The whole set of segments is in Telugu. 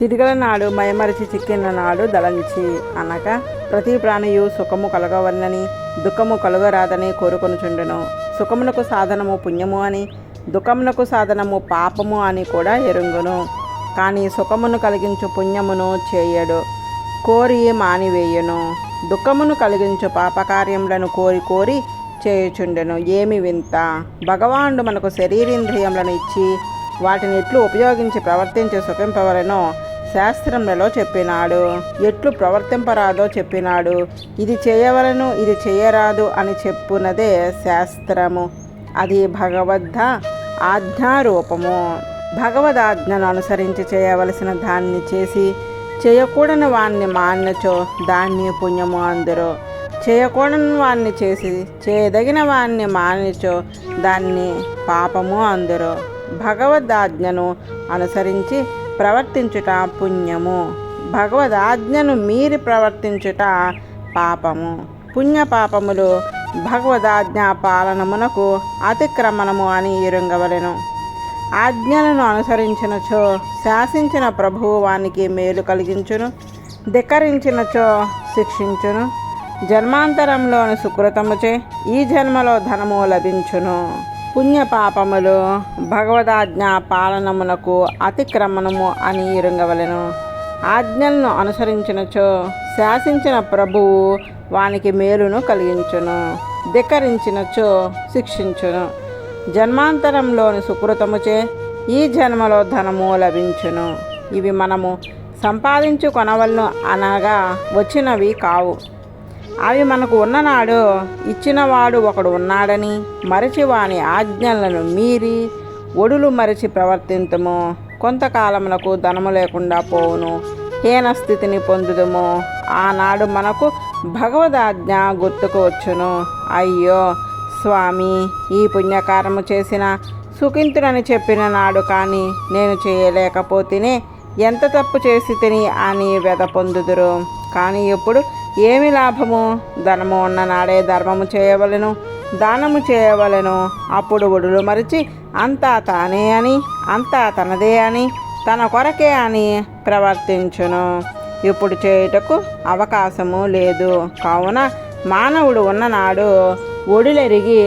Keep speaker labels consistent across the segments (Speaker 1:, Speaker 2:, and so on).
Speaker 1: చిటికెల నాడు మైమరచి చిక్కిన నాడు దళంచి అనగా ప్రతి ప్రాణియు సుఖము కలగవలనని దుఃఖము కలుగరాదని కోరుకొనుచుండెను. సుఖమునకు సాధనము పుణ్యము అని, దుఃఖమునకు సాధనము పాపము అని కూడా ఎరుంగును. కానీ సుఖమును కలిగించు పుణ్యమును చేయడు, కోరి మానివేయును. దుఃఖమును కలిగించు పాపకార్యములను కోరి కోరి చేయుచుండెను. ఏమి వింత! భగవానుడు మనకు శరీరేంద్రియములను ఇచ్చి వాటిని ఎట్లు ఉపయోగించి ప్రవర్తించి సుఖింపవలనో శాస్త్రములలో చెప్పినాడు. ఎట్లు ప్రవర్తింపరాదో చెప్పినాడు. ఇది చేయవలను, ఇది చేయరాదు అని చెప్పునదే శాస్త్రము. అది భగవద్ ఆజ్ఞారూపము. భగవదాజ్ఞను అనుసరించి చేయవలసిన దాన్ని చేసి చేయకూడని వాణ్ణి మాన్నచో దాన్ని పుణ్యము అందురు. చేయకూడని వాణ్ణి చేసి చేయదగిన వాణ్ణి మానిచో దాన్ని పాపము అందురు. భగవదాజ్ఞను అనుసరించి ప్రవర్తించుట పుణ్యము, భగవదాజ్ఞను మీరి ప్రవర్తించుట పాపము. పుణ్యపాపములు భగవదాజ్ఞా పాలనమునకు అతిక్రమణము అని ఎరుంగవలెను. ఆజ్ఞలను అనుసరించినచో శాసించిన ప్రభువు వానికి మేలు కలిగించును, ధిక్కరించినచో శిక్షించును. జన్మాంతరంలోని సుకృతముచే ఈ జన్మలో ధనము లభించును. పుణ్యపాపములు భగవదాజ్ఞా పాలనమునకు అతిక్రమణము అని ఎరుంగవలెను. ఆజ్ఞలను అనుసరించినచో శాసించిన ప్రభువు వానికి మేలును కలిగించును, ధిక్కరించినచో శిక్షించును. జన్మాంతరంలోని సుకృతముచే ఈ జన్మలో ధనము లభించును. ఇవి మనము సంపాదించుకొనవలను అనగా వచ్చినవి కావు. అవి మనకు ఉన్ననాడు ఇచ్చినవాడు ఒకడు ఉన్నాడని మరచి వాని ఆజ్ఞలను మీరి ఒడులు మరచి ప్రవర్తింతుము. కొంతకాలమునకు ధనము లేకుండా పోవును, హీనస్థితిని పొందుదుము. ఆనాడు మనకు భగవదాజ్ఞ గుర్తుకు వచ్చును. అయ్యో స్వామి, ఈ పుణ్యకారము చేసిన సుఖింతునని చెప్పిన నాడు కానీ నేను చేయలేకపోతేనే ఎంత తప్పు చేసి తిని అని వ్యధ పొందుదురు. కానీ ఇప్పుడు ఏమి లాభము? ధనము ఉన్న నాడే ధర్మము చేయవలెను, దానము చేయవలెను. అప్పుడు ఒడులు మరిచి అంతా తానే అని, అంతా తనదే అని, తన కొరకే అని ప్రవర్తించును. ఇప్పుడు చేయుటకు అవకాశము లేదు. కావున మానవుడు ఉన్ననాడు ఒడిలెరిగి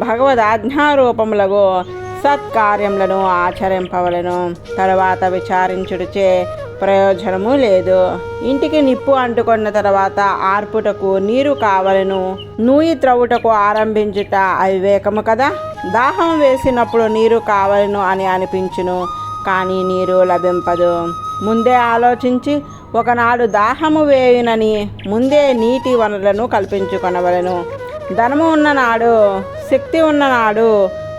Speaker 1: భగవదాజ్ఞారూపములకు సత్కార్యములను ఆచరింపవలెను. తరువాత విచారించుడిచే ప్రయోజనము లేదు. ఇంటికి నిప్పు అంటుకున్న తర్వాత ఆర్పుటకు నీరు కావలను. నూయి త్రవ్వుటకు ఆరంభించుట అవివేకము కదా. దాహం వేసినప్పుడు నీరు కావలను అని అనిపించును, కానీ నీరు లభింపదు. ముందే ఆలోచించి ఒకనాడు దాహము వేయునని ముందే నీటి వనరులను కల్పించుకొనవలెను. ధనము ఉన్ననాడు, శక్తి ఉన్ననాడు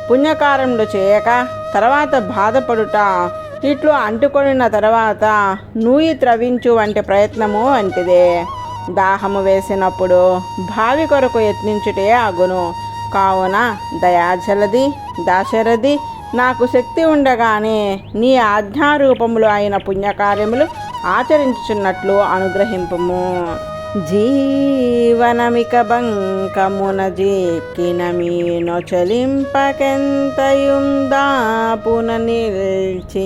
Speaker 1: పుణ్యకార్యములు చేయక తర్వాత బాధపడుట ఇట్లు అంటుకొనిన తర్వాత నూయి త్రవించు వంటి ప్రయత్నము వంటిదే. దాహము వేసినప్పుడు భావి కొరకు యత్నించుటే అగును. కావున దయాజలది దాశరథి, నాకు శక్తి ఉండగానే నీ ఆజ్ఞారూపములు అయిన పుణ్యకార్యములు ఆచరించుచున్నట్లు అనుగ్రహింపుము. జీవనమిక బంకమున జీక్కిన మీనొ చలింపకెంతయుం దాపున నిల్చి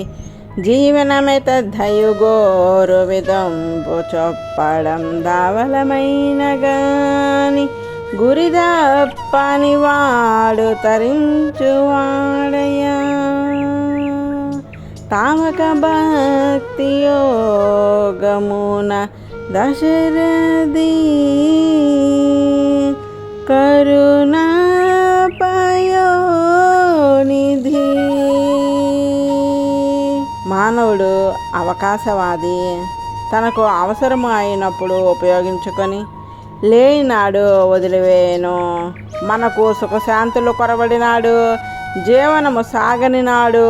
Speaker 1: జీవనమెత దయుగోరు విదంబు చొప్పడం దావలమైన గాని గురిదప్పని వాడు తరించువాడయా. తామక భక్తి యోగమున దశరథి కరుణాపయోనిధి. మానవుడు అవకాశవాది. తనకు అవసరము అయినప్పుడు ఉపయోగించుకొని లేనినాడు వదిలివేయను. మనకు సుఖశాంతులు కొరబడినాడు జీవనము సాగనినాడు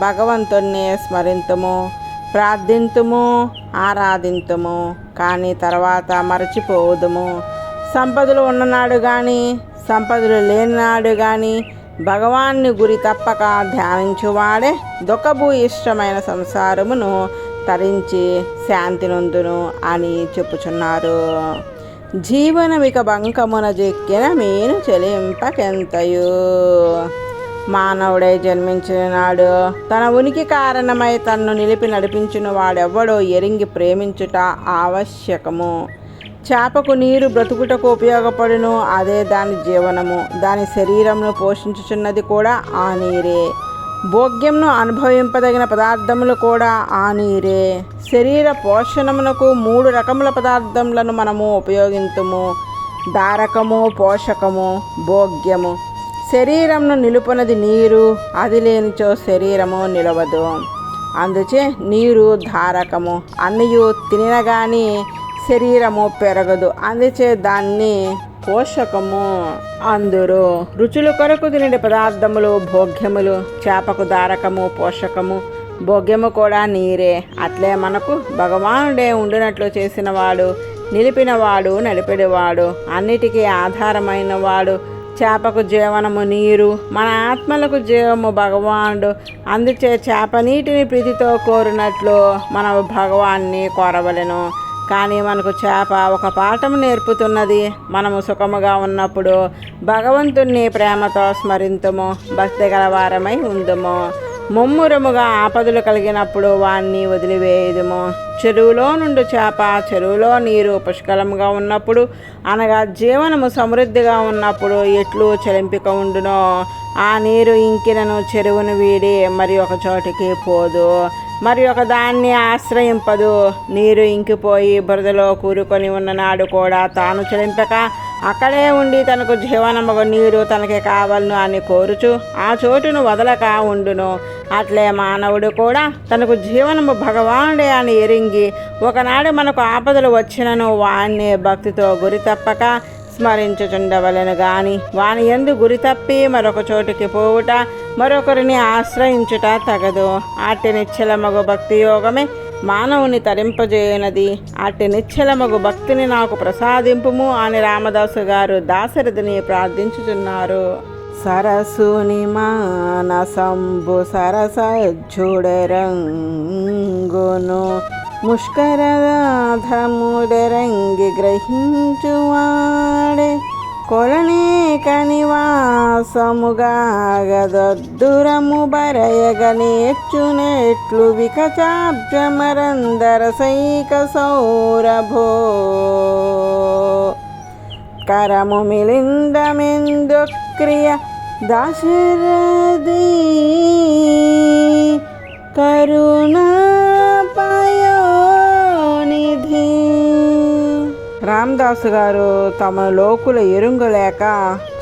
Speaker 1: భగవంతుణ్ణి స్మరింతుము, ప్రార్థింతుము, ఆరాధింతుము. కానీ తర్వాత మరచిపోవుదుము. సంపదలు ఉన్ననాడు కానీ సంపదలు లేనినాడు కానీ భగవాన్ని గురి తప్పక ధ్యానించువాడే దుఃఖభూయిష్టమైన సంసారమును తరించి శాంతి నొందును అని చెప్పుచున్నారు. జీవనమిక బంకమున జెక్కిన మీను చెలింపకెంతయు. మానవుడై జన్మించిన నాడు తన ఉనికి కారణమై తన్ను నిలిపి నడిపించిన వాడెవ్వడో ఎరింగి ప్రేమించుట ఆవశ్యకము. చేపకు నీరు బ్రతుకుటకు ఉపయోగపడును, అదే దాని జీవనము. దాని శరీరమును పోషించుచున్నది కూడా ఆ నీరే. భోగ్యంను అనుభవింపదగిన పదార్థములు కూడా ఆ నీరే. శరీర పోషణమునకు 3 రకముల పదార్థములను మనము ఉపయోగింతుము: ధారకము, పోషకము, భోగ్యము. శరీరమును నిలుపునది నీరు, అది లేనిచో శరీరము నిలవదు. అందుచే నీరు ధారకము. అన్నయు తినిన గాని శరీరము పెరగదు, అందుచే దాన్ని పోషకము అందురు. రుచుల కొరకు తినే పదార్థములు భోగ్యములు. చేపకు ధారకము, పోషకము, భోగ్యము కూడా నీరే. అట్లే మనకు భగవానుడే ఉండినట్లు చేసినవాడు, నిలిపినవాడు, నడిపెడివాడు, అన్నిటికీ ఆధారమైన వాడు. చేపకు జీవనము నీరు, మన ఆత్మలకు జీవము భగవానుడు. అందుచే చేప నీటిని ప్రీతితో కోరినట్లు మన భగవాన్ని కోరవలెను. కానీ మనకు చేప ఒక పాఠం నేర్పుతున్నది. మనము సుఖముగా ఉన్నప్పుడు భగవంతుణ్ణి ప్రేమతో స్మరింతుము, భక్తి గలవారమై ఉందుము. ముమ్మురముగా ఆపదలు కలిగినప్పుడు వాణ్ణి వదిలివేయుదుము. చెరువులో నుండి చేప, చెరువులో నీరు పుష్కలంగా ఉన్నప్పుడు, అనగా జీవనము సమృద్ధిగా ఉన్నప్పుడు ఎట్లు చెలింపిక ఉండునో, ఆ నీరు ఇంకినను చెరువును వీడి మరి ఒక చోటికి పోదు, మరి ఒక దాన్ని ఆశ్రయింపదు. నీరు ఇంకిపోయి బురదలో కూరుకొని ఉన్ననాడు కూడా తాను చెలింపక అక్కడే ఉండి తనకు జీవనముగా నీరు తనకి కావాలను అని కోరుచు ఆ చోటును వదలక ఉండును. అట్లే మానవుడు కూడా తనకు జీవనము భగవానుడే అని ఎరింగి ఒకనాడు మనకు ఆపదలు వచ్చినను వాణ్ణి భక్తితో గురి తప్పక స్మరించుచుండవలెను గాని వాని యందు గురి తప్పి మరొక చోటుకి పోవుట, మరొకరిని ఆశ్రయించుట తగదు. అట్టి నిశ్చలమగు భక్తి యోగమే మానవుని తరింపజేయనది. అట్టి నిశ్చలమగు భక్తిని నాకు ప్రసాదింపుము అని రామదాసు గారు దాశరథిని ప్రార్థించుచున్నారు. సరసుని మానసంబు సరసజ్జుడరంగును ముష్కరధాముడరంగి గ్రహించువాడే కొలనేక నివాసముగాగదొద్దురము బరయగ నేర్చునేట్లు వికచాబ్జమరందర సైక సౌరభో కరము మిలిందమెందుక్రియ దాశరథి కరుణాపయోనిధి. రామదాసు గారు తమ లోకుల ఎరుంగలేక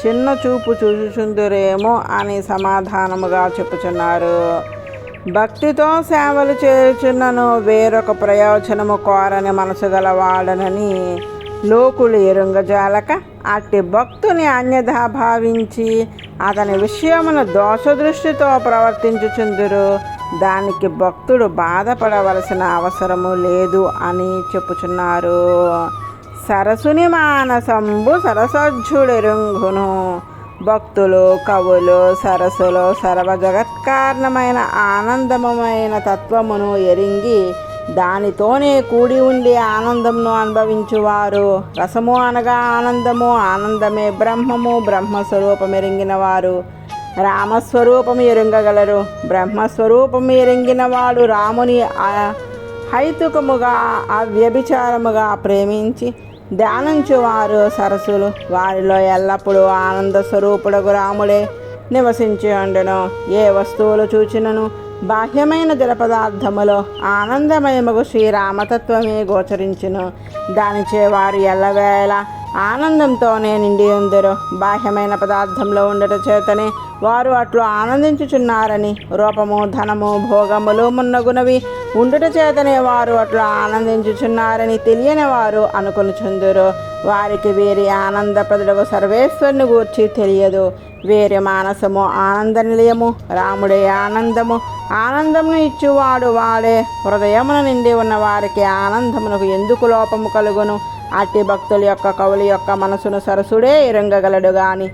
Speaker 1: చిన్న చూపు చూచుచుందురేమో అని సమాధానముగా చెప్పుచున్నారు. భక్తితో సేవలు చేయుచున్నను వేరొక ప్రయోజనము కోరని మనసు గలవాడనని లోకులు ఎరుంగజాలక అట్టి భక్తుని అన్యథా భావించి అతని విషయమును దోషదృష్టితో ప్రవర్తించుచుందురు. దానికి భక్తుడు బాధపడవలసిన అవసరము లేదు అని చెప్పుచున్నారు. సరసుని మానసంబు సరసజ్జుడెరుంగును. భక్తులు, కవులు సరస్సులో సర్వ జగత్కారణమైన ఆనందమైన తత్వమును ఎరింగి దానితోనే కూడి ఉండి ఆనందమును అనుభవించువారు. రసము అనగా ఆనందము, ఆనందమే బ్రహ్మము, బ్రహ్మస్వరూపమెరింగిన వారు రామస్వరూపము ఎరుంగగలరు. బ్రహ్మస్వరూపము ఎరింగిన వాడు రాముని హైతుకముగా అవ్యభిచారముగా ప్రేమించి ధ్యానించువారు సరస్సులు. వారిలో ఎల్లప్పుడూ ఆనంద స్వరూపుడగు రాముడే నివసించి ఉండును. ఏ వస్తువులు చూచినను బాహ్యమైన జల పదార్థములో ఆనందమయముగు శ్రీరామతత్వమే గోచరించును. దానిచే వారు ఎల్లవేళ ఆనందంతోనే నిండి ఉందరు. బాహ్యమైన పదార్థంలో ఉండట చేతనే వారు అట్లు ఆనందించుచున్నారని, రూపము, ధనము, భోగములు మున్నగునవి ఉండుట చేతనే వారు అట్లు ఆనందించుచున్నారని తెలియని వారు అనుకొనుచుందురు. వారికి వీరి ఆనందప్రదులకు సర్వేశ్వరుని గూర్చి తెలియదు. వీరి మానసము ఆనంద నిలయము, రాముడే ఆనందము. ఆనందమును ఇచ్చువాడు వాడే. హృదయమున నిండి ఉన్న వారికి ఆనందమునకు ఎందుకు లోపము కలుగును? అట్టి భక్తుల యొక్క, కవుల యొక్క మనసును సరసుడే ఎరుంగగలడు గాని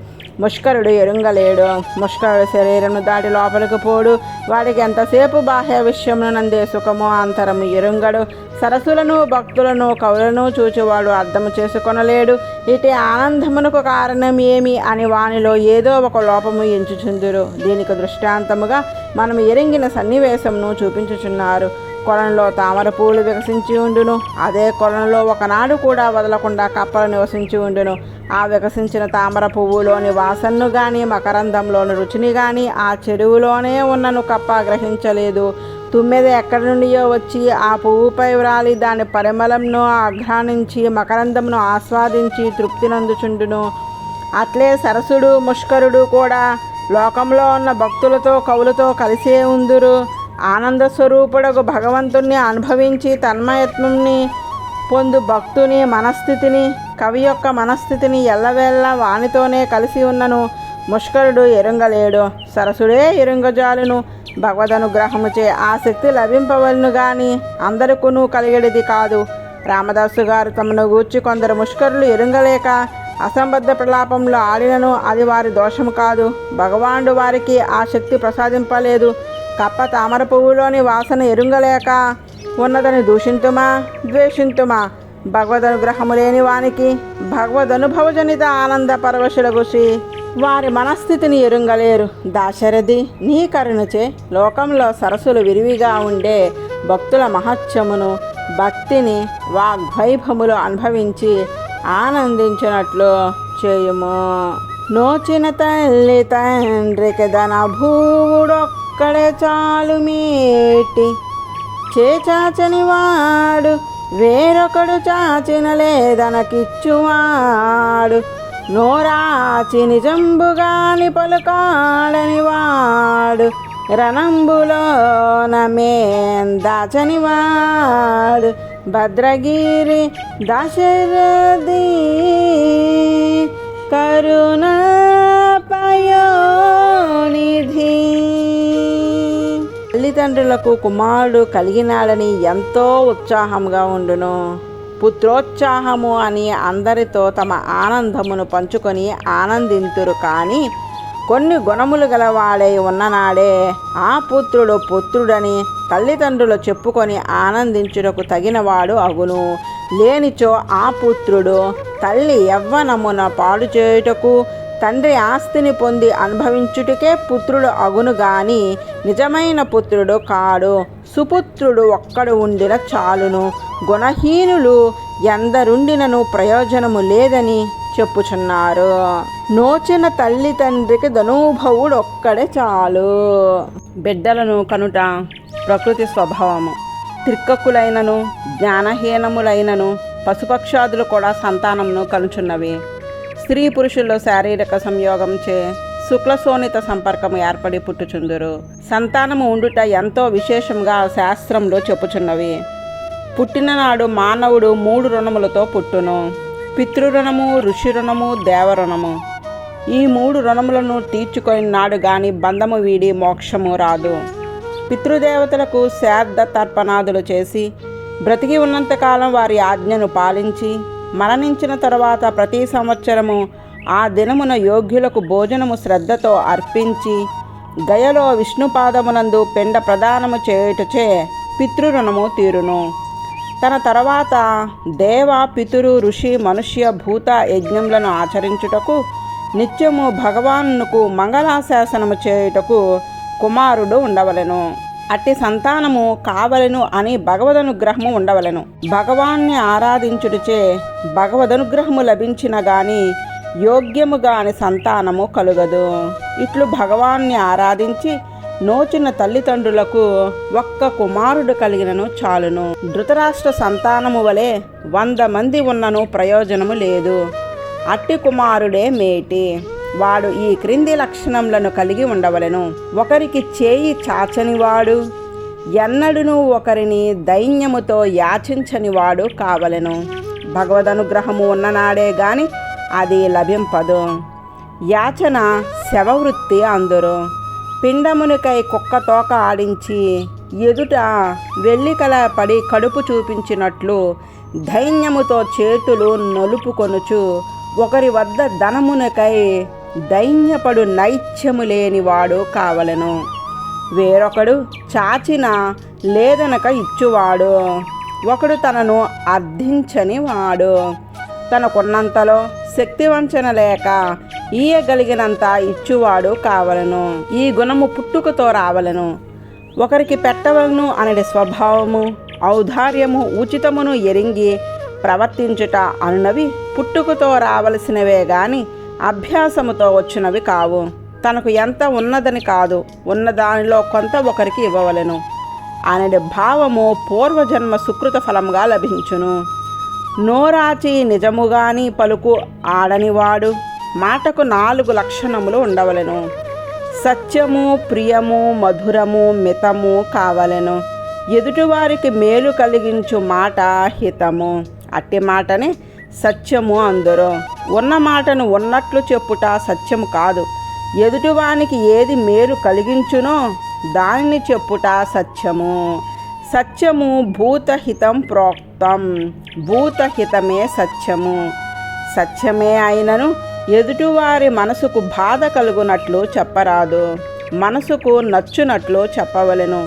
Speaker 1: ముష్కరుడు ఎరుంగలేడు. ముష్కరుడు శరీరము దాటి లోపలికి పోడు. వాడికి ఎంతసేపు బాహ్య విషయమునందే సుఖము అంతరము ఎరుంగడు. సరస్సులను భక్తులను కవులను చూచువాడు అర్థము చేసుకొనలేడు. ఇటు ఆనందమునకు కారణం ఏమి అని వానిలో ఏదో ఒక లోపము ఎంచుచుందురు. దీనికి దృష్టాంతముగా మనం ఎరింగిన సన్నివేశమును చూపించుచున్నారు. కొలంలో తామర పూలు వికసించి ఉండును. అదే కొలంలో ఒకనాడు కూడా వదలకుండా కప్పలు నివసించి ఉండును. ఆ వికసించిన తామర పువ్వులోని వాసనను కానీ మకరందంలోని రుచిని కానీ ఆ చెరువులోనే ఉన్నను కప్ప గ్రహించలేదు. తుమ్మెద ఎక్కడి నుండియో వచ్చి ఆ పువ్వుపై వ్రాలి దాని పరిమళంను ఆఘ్రానించి మకరందమును ఆస్వాదించి తృప్తినందుచుండును. అట్లే సరసుడు ముష్కరుడు కూడా లోకంలో ఉన్న భక్తులతో కవులతో కలిసే ఉందురు. ఆనంద స్వరూపుడకు భగవంతుణ్ణి అనుభవించి తన్మయత్వంని పొందు భక్తుని మనస్థితిని కవి యొక్క మనస్థితిని ఎల్లవేళ్ళ వానితోనే కలిసి ఉన్నను ముష్కరుడు ఎరుంగలేడు. సరసుడే ఎరుంగజాలును. భగవదనుగ్రహముచే ఆ శక్తి లభింపవలను గాని అందరికూను కలిగేది కాదు. రామదాసు గారు తమను గూర్చి కొందరు ముష్కరులు ఎరుంగలేక అసంబద్ధ ప్రలాపంలో ఆడినను అది వారి దోషము కాదు. భగవానుడు వారికి ఆ శక్తి ప్రసాదింపలేదు. కప్ప తామర పువ్వులోని వాసన ఎరుంగలేక ఉన్నదని దూషింతుమా ద్వేషింతుమా? భగవదనుగ్రహము లేని వానికి భగవదనుభవజనిత ఆనంద పరవశులగుసి వారి మనస్థితిని ఎరుంగలేరు. దాశరథి, నీ కరుణచే లోకంలో సరస్సులు విరివిగా ఉండే భక్తుల మహత్యమును భక్తిని వాగ్వైభవములు అనుభవించి ఆనందించినట్లు చేయుము. నోచిన తల్లి తండ్రికి ధన భూవుడొక్కడే చాలు మేటి చేచాచని వాడు వేరొకడు చాచిన లేదనకిచ్చువాడు. నోరాచి నిజంబుగాని పలుకాడని వాడు రణంబులోన దాచని వాడు. భద్రగిరి దశరథి కరుణ పయోనిధి. తల్లిదండ్రులకు కుమారుడు కలిగినాడని ఎంతో ఉత్సాహంగా ఉండును. పుత్రోత్సాహము అని అందరితో తమ ఆనందమును పంచుకొని ఆనందింతురు. కానీ కొన్ని గుణములు గలవాడై ఉన్ననాడే ఆ పుత్రుడు పుత్రుడని తల్లిదండ్రులు చెప్పుకొని ఆనందించుటకు తగినవాడు అగును. లేనిచో ఆ పుత్రుడు తల్లి యవ్వనమున పాడు చేయుటకు తండ్రి ఆస్తిని పొంది అనుభవించుటకే పుత్రుడు అగును గాని నిజమైన పుత్రుడు కాడు. సుపుత్రుడు ఒక్కడు ఉండిన చాలును. గుణహీనులు ఎందరుండినను ప్రయోజనము లేదని చెప్పుచున్నారు. నోచిన తల్లి తండ్రికి ధనుభవుడు ఒక్కడే చాలు. బిడ్డలను కనుట ప్రకృతి స్వభావము. త్రిక్కకులైనను జ్ఞానహీనములైనను పశుపక్షాదులు కూడా సంతానమును కనుచున్నవి. స్త్రీ పురుషుల్లో శారీరక సంయోగంచే శుక్లశోణిత సంపర్కము ఏర్పడి పుట్టుచుందురు. సంతానము ఉండుట ఎంతో విశేషంగా శాస్త్రంలో చెప్పుచున్నవి. పుట్టిన నాడు మానవుడు 3 రుణములతో పుట్టును. పితృరుణము, ఋషి రుణము, దేవరుణము. ఈ 3 రుణములను తీర్చుకొని నాడు గాని బంధము వీడి మోక్షము రాదు. పితృదేవతలకు శ్రాద్ధ తర్పణాదులు చేసి బ్రతికి ఉన్నంతకాలం వారి ఆజ్ఞను పాలించి మరణించిన తరువాత ప్రతి సంవత్సరము ఆ దినమున యోగ్యులకు భోజనము శ్రద్ధతో అర్పించి గయలో విష్ణుపాదమునందు పిండ ప్రదానము చేయుటచే పితృరుణము తీరును. తన తర్వాత దేవ, పితురు, ఋషి, మనుష్య, భూత యజ్ఞములను ఆచరించుటకు నిత్యము భగవానుకు మంగళాశాసనము చేయుటకు కుమారుడు ఉండవలెను. అట్టి సంతానము కావలెను అని భగవదనుగ్రహము ఉండవలెను. భగవాన్ని ఆరాధించుటచే భగవదనుగ్రహము లభించిన గాని యోగ్యము గాని సంతానము కలుగదు. ఇట్లు భగవాన్ని ఆరాధించి నోచిన తల్లిదండ్రులకు ఒక్క కుమారుడు కలిగినను చాలును. ధృతరాష్ట్ర సంతానము వలె 100 మంది ఉన్నను ప్రయోజనము లేదు. అట్టి కుమారుడే మేటి. వాడు ఈ క్రింది లక్షణములను కలిగి ఉండవలెను. ఒకరికి చేయి చాచనివాడు, ఎన్నడును ఒకరిని దైన్యముతో యాచించనివాడు కావలెను. భగవదనుగ్రహము ఉన్ననాడే గాని అది లభింపదు. యాచన శవవృత్తి అందురు. పిండమునికై కుక్క తోక ఆడించి ఎదుట వెల్లికల పడి కడుపు చూపించినట్లు దైన్యముతో చేతులు నలుపుకొనుచు ఒకరి వద్ద ధనమునకై దైన్యపడు నైత్యము లేనివాడు కావలెను. వేరొకడు చాచిన లేదనక ఇచ్చువాడు, ఒకడు తనను అర్థించని వాడు. తనకున్నంతలో శక్తివంచన లేక ఈయగలిగినంత ఇచ్చువాడు కావలను. ఈ గుణము పుట్టుకతో రావలను. ఒకరికి పెట్టవలను అనడి స్వభావము, ఔదార్యము, ఉచితమును ఎరింగి ప్రవర్తించుట అనునవి పుట్టుకతో రావలసినవే గాని అభ్యాసముతో వచ్చినవి కావు. తనకు ఎంత ఉన్నదని కాదు, ఉన్నదానిలో కొంత ఒకరికి ఇవ్వవలెను అనడి భావము పూర్వజన్మ సుకృత ఫలంగా లభించును. నోరాచి నిజముగాని పలుకు ఆడనివాడు, మాటకు 4 లక్షణములు ఉండవలెను. సత్యము, ప్రియము, మధురము, మితము కావలెను. ఎదుటివారికి మేలు కలిగించు మాట హితము, అట్టి మాటనే సత్యము అందురు. ఉన్న మాటను ఉన్నట్లు చెప్పుట సత్యము కాదు. ఎదుటివానికి ఏది మేలు కలిగించునో దానిని చెప్పుట సత్యము. సత్యము భూతహితం ప్రోక్తం, భూతహితమే సత్యము. సత్యమే అయినను ఎదుటివారి మనసుకు బాధ కలుగునట్లు చెప్పరాదు, మనసుకు నచ్చునట్లు చెప్పవలెను.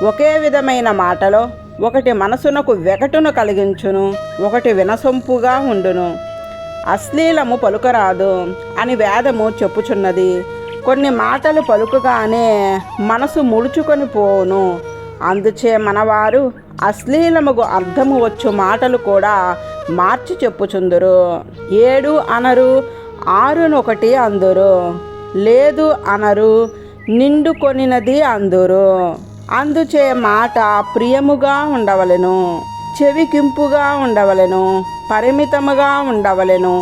Speaker 1: ఒకే విధమైన మాటలో ఒకటి మనసునకు వెగటును కలిగించును, ఒకటి వినసొంపుగా ఉండును. అశ్లీలము పలుకరాదు అని వేదము చెప్పుచున్నది. కొన్ని మాటలు పలుకగానే మనసు ముడుచుకొని పోవును. అందుచే మనవారు అశ్లీలముకు అర్థము వచ్చు మాటలు కూడా మార్చి చెప్పుచుందురు. 7 అనరు, 6 అందురు. లేదు అనరు, నిండుకొనినది అందురు. అందుచే మాట ప్రియముగా ఉండవలెను, చెవికింపుగా ఉండవలెను, పరిమితముగా ఉండవలెను.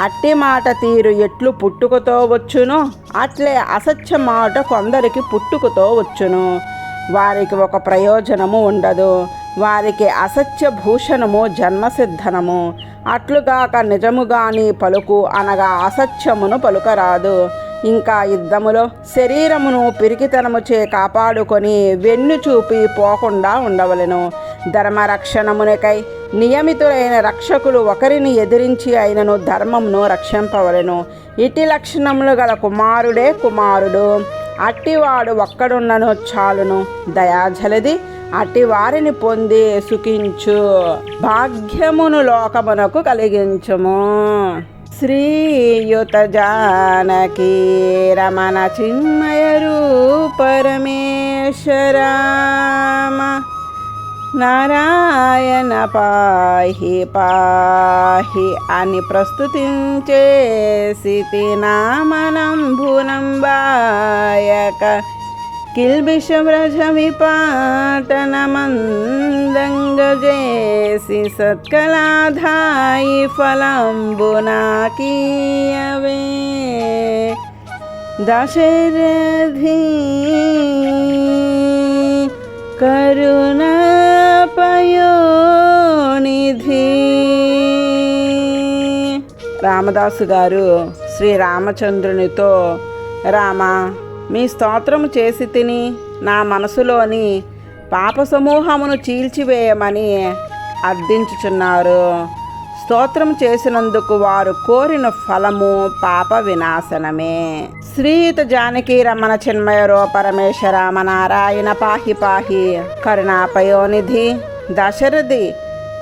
Speaker 1: అట్టి మాట తీరు ఎట్లు పుట్టుకతో వచ్చునో అట్లే అసత్య మాట కొందరికి పుట్టుకతో వచ్చును. వారికి ఒక ప్రయోజనము ఉండదు. వారికి అసత్య భూషణము జన్మసిద్ధనము. అట్లుగాక నిజముగాని పలుకు అనగా అసత్యమును పలుకరాదు. ఇంకా యుద్ధములో శరీరమును పిరికితనముచే కాపాడుకొని వెన్ను చూపి పోకుండా ఉండవలెను. ధర్మరక్షణమునకై నియమితులైన రక్షకులు ఒకరిని ఎదిరించి అయినను ధర్మమును రక్షింపవలెను. ఇట్టి లక్షణములు గల కుమారుడే కుమారుడు. అట్టివాడు ఒక్కడున్నను చాలును. దయాజలది అట్టి వారిని పొంది సుఖించు. భాగ్యమును లోకమునకు కలిగించుము. శ్రీయుత జానకీ రమణ చిన్మయ రూప రమేశ్వరామ నారాయణ పాహి పాహి అని ప్రస్తుతించేసి నామనంభునంబాయక కిల్బిషవ్రజ విపాటనమందంగజేసి సత్కలాధాయి ఫలంబునాకీయవే దశరథి కరుణాపయోనిధి. రామదాసు గారు శ్రీరామచంద్రునితో, రామా, మీ స్తోత్రము చేసి తిని నా మనసులోని పాప సమూహమును చీల్చివేయమని అర్థించుచున్నారు. స్తోత్రం చేసినందుకు వారు కోరిన ఫలము పాప వినాశనమే. శ్రీయుత జానకీ రమణ చిన్మయ రూప రమేశ్వరామ నారాయణ పాహి పాహి కరుణాపయోనిధి దశరథి,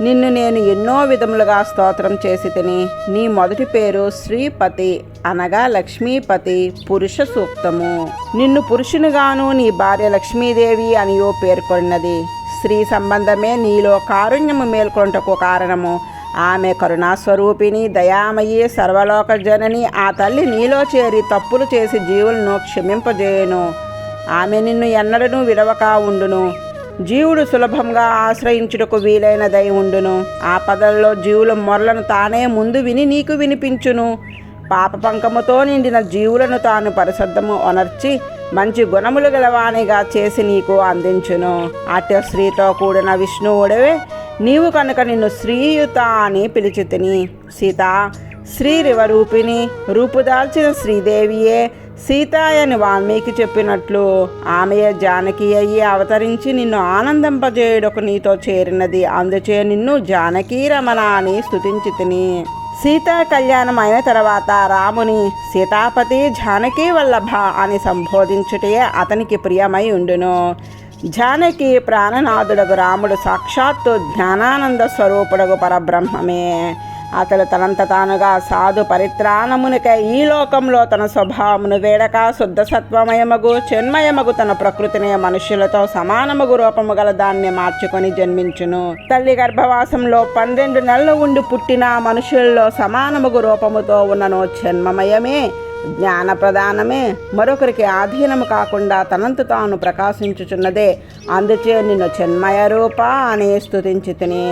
Speaker 1: నిన్ను నేను ఎన్నో విధములుగా స్తోత్రం చేసి తిని. నీ మొదటి పేరు శ్రీపతి అనగా లక్ష్మీపతి, పురుష సూక్తము. నిన్ను పురుషునిగాను నీ భార్య లక్ష్మీదేవి అనియో పేర్కొన్నది. స్త్రీ సంబంధమే నీలో కారుణ్యము మేల్కొంటకు కారణము. ఆమె కరుణాస్వరూపిణి, దయామయి, సర్వలోక జనని. ఆ తల్లి నీలో చేరి తప్పులు చేసి జీవులను క్షమింపజేయును. ఆమె నిన్ను ఎన్నడూ విడవక ఉండును. జీవుడు సులభంగా ఆశ్రయించుటకు వీలైనదై ఉండును. ఆపదల్లో జీవుల మొరలను తానే ముందు విని నీకు వినిపించును. పాప పంకముతో నిండిన జీవులను తాను పరిశుద్ధము ఒనర్చి మంచి గుణములు గలవానిగా చేసి నీకు అందించును. అట్య స్త్రీతో కూడిన విష్ణువుడవే నీవు కనుక నిన్ను శ్రీయుత అని పిలిచితిని. సీత శ్రీరివరూపిణి, రూపుదాల్చిన శ్రీదేవియే సీతాయని వాల్మీకి చెప్పినట్లు ఆమెయే జానకి అయ్యి అవతరించి నిన్ను ఆనందింపజేయుటకు నీతో చేరినది. అందుచే నిన్ను జానకీ రమణ అని స్తుతించి తిని. సీతా కళ్యాణం అయిన తర్వాత రాముని సీతాపతి జానకి వల్లభ అని సంబోధించుటే అతనికి ప్రియమై ఉండును. జానకి ప్రాణనాథుడగు రాముడు సాక్షాత్తు జ్ఞానానంద స్వరూపుడగు పరబ్రహ్మమే. అతడు తనంత తానుగా సాధు పరిత్రాణమునికై ఈ లోకంలో తన స్వభావమును వేడక శుద్ధ సత్వమయమగు చెన్మయమగు తన ప్రకృతిని మనుష్యులతో సమానమగు రూపము గల దాన్ని మార్చుకొని జన్మించును. తల్లి గర్భవాసంలో 12 నెలలు ఉండి పుట్టిన మనుషుల్లో సమానమగు రూపముతో ఉన్నను జన్మమయమే, జ్ఞాన ప్రధానమే, మరొకరికి ఆధీనము కాకుండా తనంత తాను ప్రకాశించుచున్నదే. అందుచే నిన్ను చిన్మయ రూప అని స్తుతించి తిని.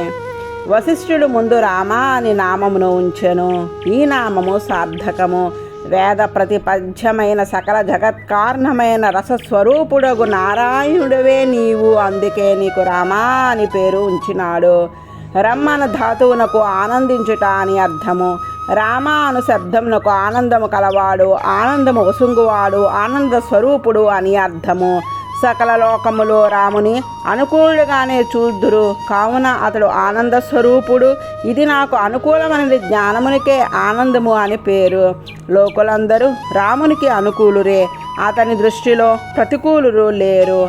Speaker 1: వశిష్ఠుడు ముందు రామ అని నామమును ఉంచెను. ఈ నామము సార్థకము. వేద ప్రతిపద్యమైన సకల జగత్కారణమైన రసస్వరూపుడగు నారాయణుడవే నీవు, అందుకే నీకు రామా అని పేరు ఉంచినాడు. రమ్మన ధాతువునకు ఆనందించుట అని అర్థము. రామ అను శబ్దమునకు ఆనందము కలవాడు, ఆనందము ఒసుంగువాడు, ఆనంద స్వరూపుడు అని అర్థము. సకల లోకములు రాముని అనుకూలుగానే చూద్దురు, కావున అతడు ఆనంద స్వరూపుడు. ఇది నాకు అనుకూలమైన జ్ఞానమునికే ఆనందము అని పేరు. లోకులందరూ రామునికి అనుకూలురే, అతని దృష్టిలో ప్రతికూలురు లేరు.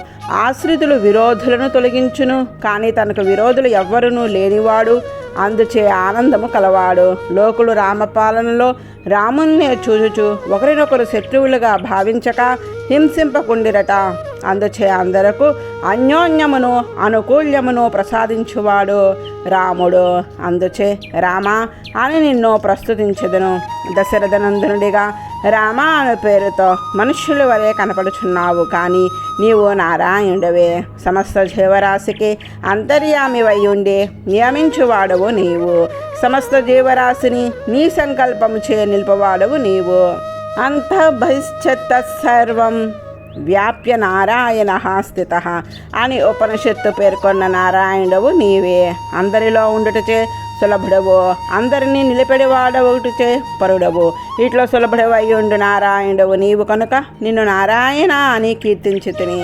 Speaker 1: ఆశ్రితులు విరోధులను తొలగించును, కానీ తనకు విరోధులు ఎవ్వరునూ లేనివాడు, అందుచే ఆనందము కలవాడు. లోకులు రామపాలనలో రామున్నే చూచుచు ఒకరినొకరు శత్రువులుగా భావించక హింసింపకుండిరట. అందుచే అందరకు అన్యోన్యమును అనుకూల్యమును ప్రసాదించువాడు రాముడు. అందుచే రామ అని నిన్ను ప్రస్తుతించెదను. దశరథనందనుడిగా రామ అనే పేరుతో మనుష్యుల వలె కనపడుచున్నావు, కానీ నీవు నారాయణుడవే. సమస్త జీవరాశికి అంతర్యామివై ఉండి నియమించువాడవు నీవు. సమస్త జీవరాశిని నీ సంకల్పము చే నిలుపవాడవు నీవు. అంతఃబహిశ్చత్త సర్వం వ్యాప్య నారాయణ స్థిత అని ఉపనిషత్తు పేర్కొన్న నారాయణుడవు నీవే. అందరిలో ఉండుటచే సులభుడవు, అందరినీ నిలిపెడివాడవుటచే పరుడవు. ఇట్లా సులభుడవై ఉండు నారాయణుడవు నీవు కనుక నిన్ను నారాయణ అని కీర్తించి తిని.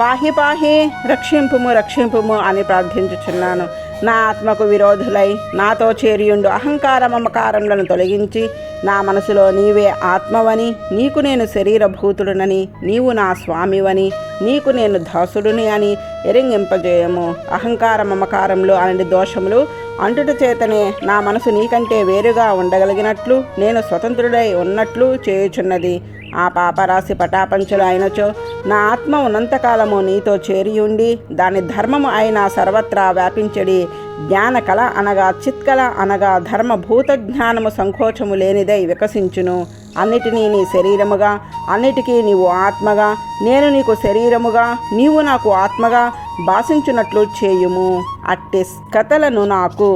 Speaker 1: పాహి పాహి రక్షింపుము రక్షింపుము అని ప్రార్థించుచున్నాను. నా ఆత్మకు విరోధులై నాతో చేరియుండు అహంకార మమకారములను తొలగించి నా మనసులో నీవే ఆత్మవని, నీకు నేను శరీరభూతుడునని, నీవు నా స్వామివని, నీకు నేను దాసుడుని అని ఎరింగింపజేయము. అహంకార మమకారములు అనే దోషములు అంటుట చేతనే నా మనసు నీకంటే వేరుగా ఉండగలిగినట్లు, నేను స్వతంత్రుడై ఉన్నట్లు చేయుచున్నది. ఆ పాపరాశి పటాపంచులు అయినచో నా ఆత్మ ఉన్నంతకాలము నీతో చేరియుండి దాని ధర్మము అయిన సర్వత్రా వ్యాపించడి. జ్ఞాన కళ అనగా చిత్కళ అనగా ధర్మభూత జ్ఞానము సంకోచము లేనిదై వికసించును. అన్నిటినీ నీ శరీరముగా, అన్నిటికీ నీవు ఆత్మగా, నేను నీకు శరీరముగా, నీవు నాకు ఆత్మగా భాషించున్నట్లు చేయుము. అట్టి కథలను నాకు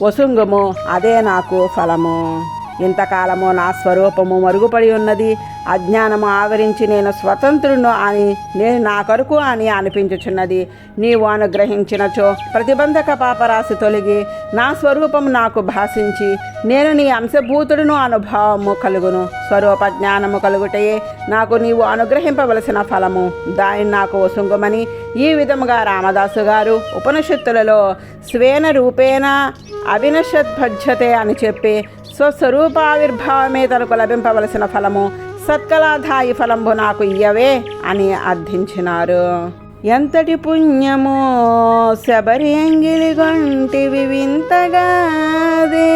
Speaker 1: వసుంగము, అదే నాకు ఫలము. ఇంతకాలము నా స్వరూపము మరుగుపడి ఉన్నది. అజ్ఞానము ఆవరించి నేను స్వతంత్రును అని, నేను నా కొరకు అని అనిపించుచున్నది. నీవు అనుగ్రహించినచో ప్రతిబంధక పాపరాశి తొలగి నా స్వరూపము నాకు భాషించి నేను నీ అంశభూతుడును అనుభవము కలుగును. స్వరూప జ్ఞానము కలుగుటయే నాకు నీవు అనుగ్రహింపవలసిన ఫలము. దానిని నాకు వసుంగమని ఈ విధముగా రామదాసు గారు ఉపనిషత్తులలో స్వేన రూపేణ అవినశద్భజ్యతే అని చెప్పి స్వస్వరూపావిర్భావమే తనకు లభింపవలసిన ఫలము, సత్కలాధాయి ఫలంబు నాకు ఇయ్యవే అని అర్థించినారు. ఎంతటి పుణ్యమో శబరి అంగిలిగొంటివి వింతగాదే,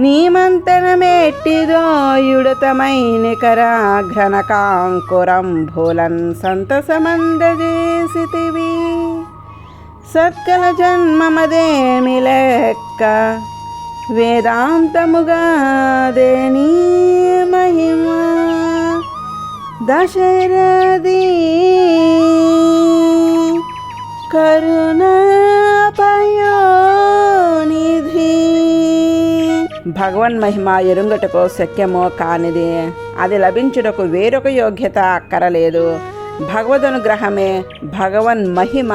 Speaker 1: నీమంతనమెట్టిదో యుడతమైనికరా ఘనకాంకురంభులన్ సంతసమందజేసితివి. సత్కల జన్మమదేమి లెక్క వేదాంతముగాదే నీ మహిమా. దశరథి కరుణాపయోనిధి. భగవన్ మహిమ ఎరుంగటకు శక్యమో కానిది. అది లభించుటకు వేరొక యోగ్యత అక్కరలేదు. భగవదనుగ్రహమే భగవన్ మహిమ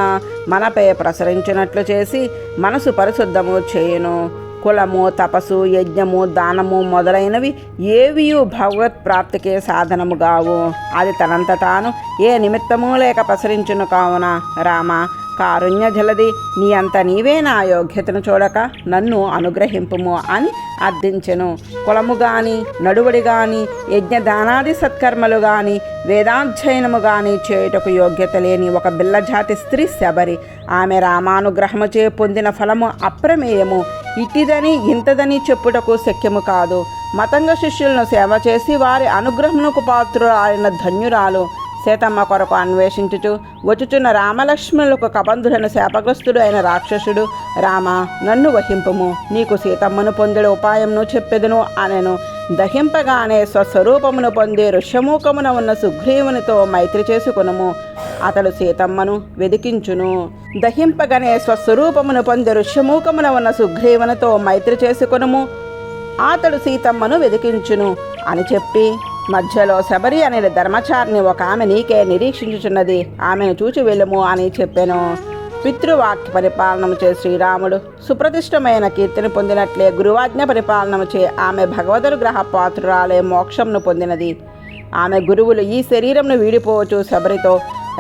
Speaker 1: మనపై ప్రసరించినట్లు చేసి మనసు పరిశుద్ధము చేయును. కులము, తపస్సు, యజ్ఞము, దానము మొదలైనవి ఏవియు భగవత్ ప్రాప్తికే సాధనము గావు. అది తనంత తాను ఏ నిమిత్తము లేక ప్రసరించును. కావున రామ కారుణ్య జలది, నీ అంత నీవే నా యోగ్యతను చూడక నన్ను అనుగ్రహింపుము అని అర్థించెను. కులము గాని, నడువడి గాని, యజ్ఞదానాది సత్కర్మలు గాని, వేదాధ్యయనము గాని చేయుటకు యోగ్యత లేని ఒక బిల్లజాతి స్త్రీ శబరి. ఆమె రామానుగ్రహముచే పొందిన ఫలము అప్రమేయము. ఇట్టిదని ఇంతదని చెప్పుటకు శక్యము కాదు. మతంగ శిష్యులను సేవ చేసి వారి అనుగ్రహమునకు పాత్రురాలిన ధన్యురాలు. సీతమ్మ కొరకు అన్వేషించుచు వచ్చుచున్న రామలక్ష్మణులకు కబంధుడైన శాపగ్రస్తుడు అయిన రాక్షసుడు, రామ నన్ను వహింపుము, నీకు సీతమ్మను పొందే ఉపాయంను చెప్పెదను అనెను. దహింపగానే స్వస్వరూపమును పొందే ఋష్యమూకమున ఉన్న సుగ్రీవునితో మైత్రి చేసుకొనుము, అతడు సీతమ్మను వెదికించును. దహింపగానే స్వస్వరూపమును పొందే ఋష్యమూకమున ఉన్న సుగ్రీవునితో మైత్రి చేసుకొనుము, అతడు సీతమ్మను వెదికించును అని చెప్పి, మధ్యలో శబరి అనే ధర్మచారిని ఒక ఆమె నీకే నిరీక్షించుచున్నది, ఆమెను చూచి వెళ్ళుము అని చెప్పెను. పితృవాక్య పరిపాలనము చే శ్రీరాముడు సుప్రతిష్టమైన కీర్తిని పొందినట్లే గురువాజ్ఞ పరిపాలనము చే ఆమె భగవదనుగ్రహ పాత్రురాలే మోక్షంను పొందినది. ఆమె గురువులు ఈ శరీరంను వీడిపోవచ్చు శబరితో,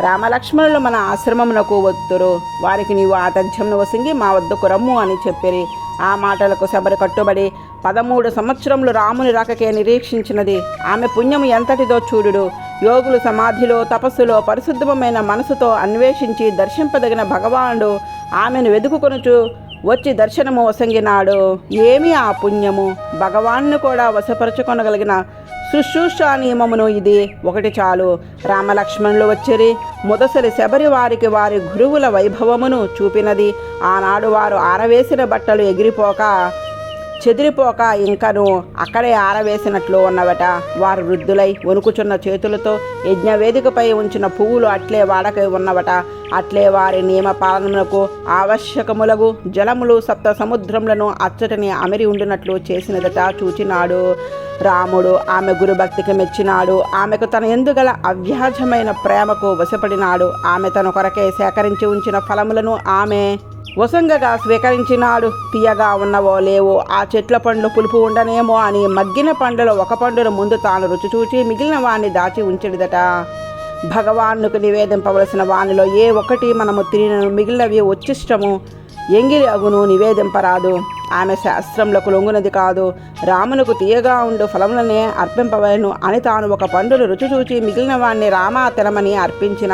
Speaker 1: రామలక్ష్మణులు మన ఆశ్రమమునకు వత్తురు, వారికి నీవు ఆతిథ్యంను వసింగి మా వద్దకు రమ్ము అని చెప్పిరి. ఆ మాటలకు శబరి కట్టుబడి 13 సంవత్సరములు రాముని రాకకే నిరీక్షించినది. ఆమె పుణ్యము ఎంతటిదో చూడుడు. యోగులు సమాధిలో తపస్సులో పరిశుద్ధమైన మనసుతో అన్వేషించి దర్శింపదగిన భగవానుడు ఆమెను వెదుకుకొనుచు వచ్చి దర్శనము వసంగినాడు. ఏమి ఆ పుణ్యము! భగవాన్ను కూడా వశపరచుకొనగలిగిన శుశ్రూషా నియమమును ఇది ఒకటి చాలు. రామలక్ష్మణులు వచ్చిరి. మొదసలి శబరి వారికి వారి గురువుల వైభవమును చూపినది. ఆనాడు వారు ఆరవేసిన బట్టలు ఎగిరిపోక చెదిరిపోక ఇంకను అక్కడే ఆరవేసినట్లు ఉన్నవట. వారు వృద్ధులై వణుకుచున్న చేతులతో యజ్ఞవేదికపై ఉంచిన పువ్వులు అట్లే వాడకై ఉన్నవట. అట్లే వారి నియమ పాలనకు ఆవశ్యకములగు జలములు సప్త సముద్రములను అచ్చటని అమిరి ఉండినట్లు చేసినదట చూచినాడు. రాముడు ఆమె గురుభక్తికి మెచ్చినాడు. ఆమెకు తన ఎందుగల అవ్యాజమైన ప్రేమకు వశపడినాడు. ఆమె తన కొరకే సేకరించి ఉంచిన ఫలములను ఆమె వసంగగా స్వీకరించినాడు. తీయగా ఉన్నవో లేవో ఆ చెట్ల పండ్లు పులుపు ఉండనేమో అని మగ్గిన పండ్లలో ఒక పండును ముందు తాను రుచి చూచి మిగిలిన వాణ్ణి దాచి ఉంచెడిదట. భగవానుకు నివేదింపవలసిన వానిలో ఏ ఒక్కటి మనము తిరిగిన మిగిలినవి ఉచ్చిష్టము ఎంగిలి అగును నివేదింపరాదు. ఆమె శాస్త్రములకు లొంగునది కాదు. రామునకు తీయగా ఉండు ఫలములనే అర్పింపవలను అని తాను ఒక పండును రుచి చూచి మిగిలిన వాణ్ణి రామా తినమని అర్పించిన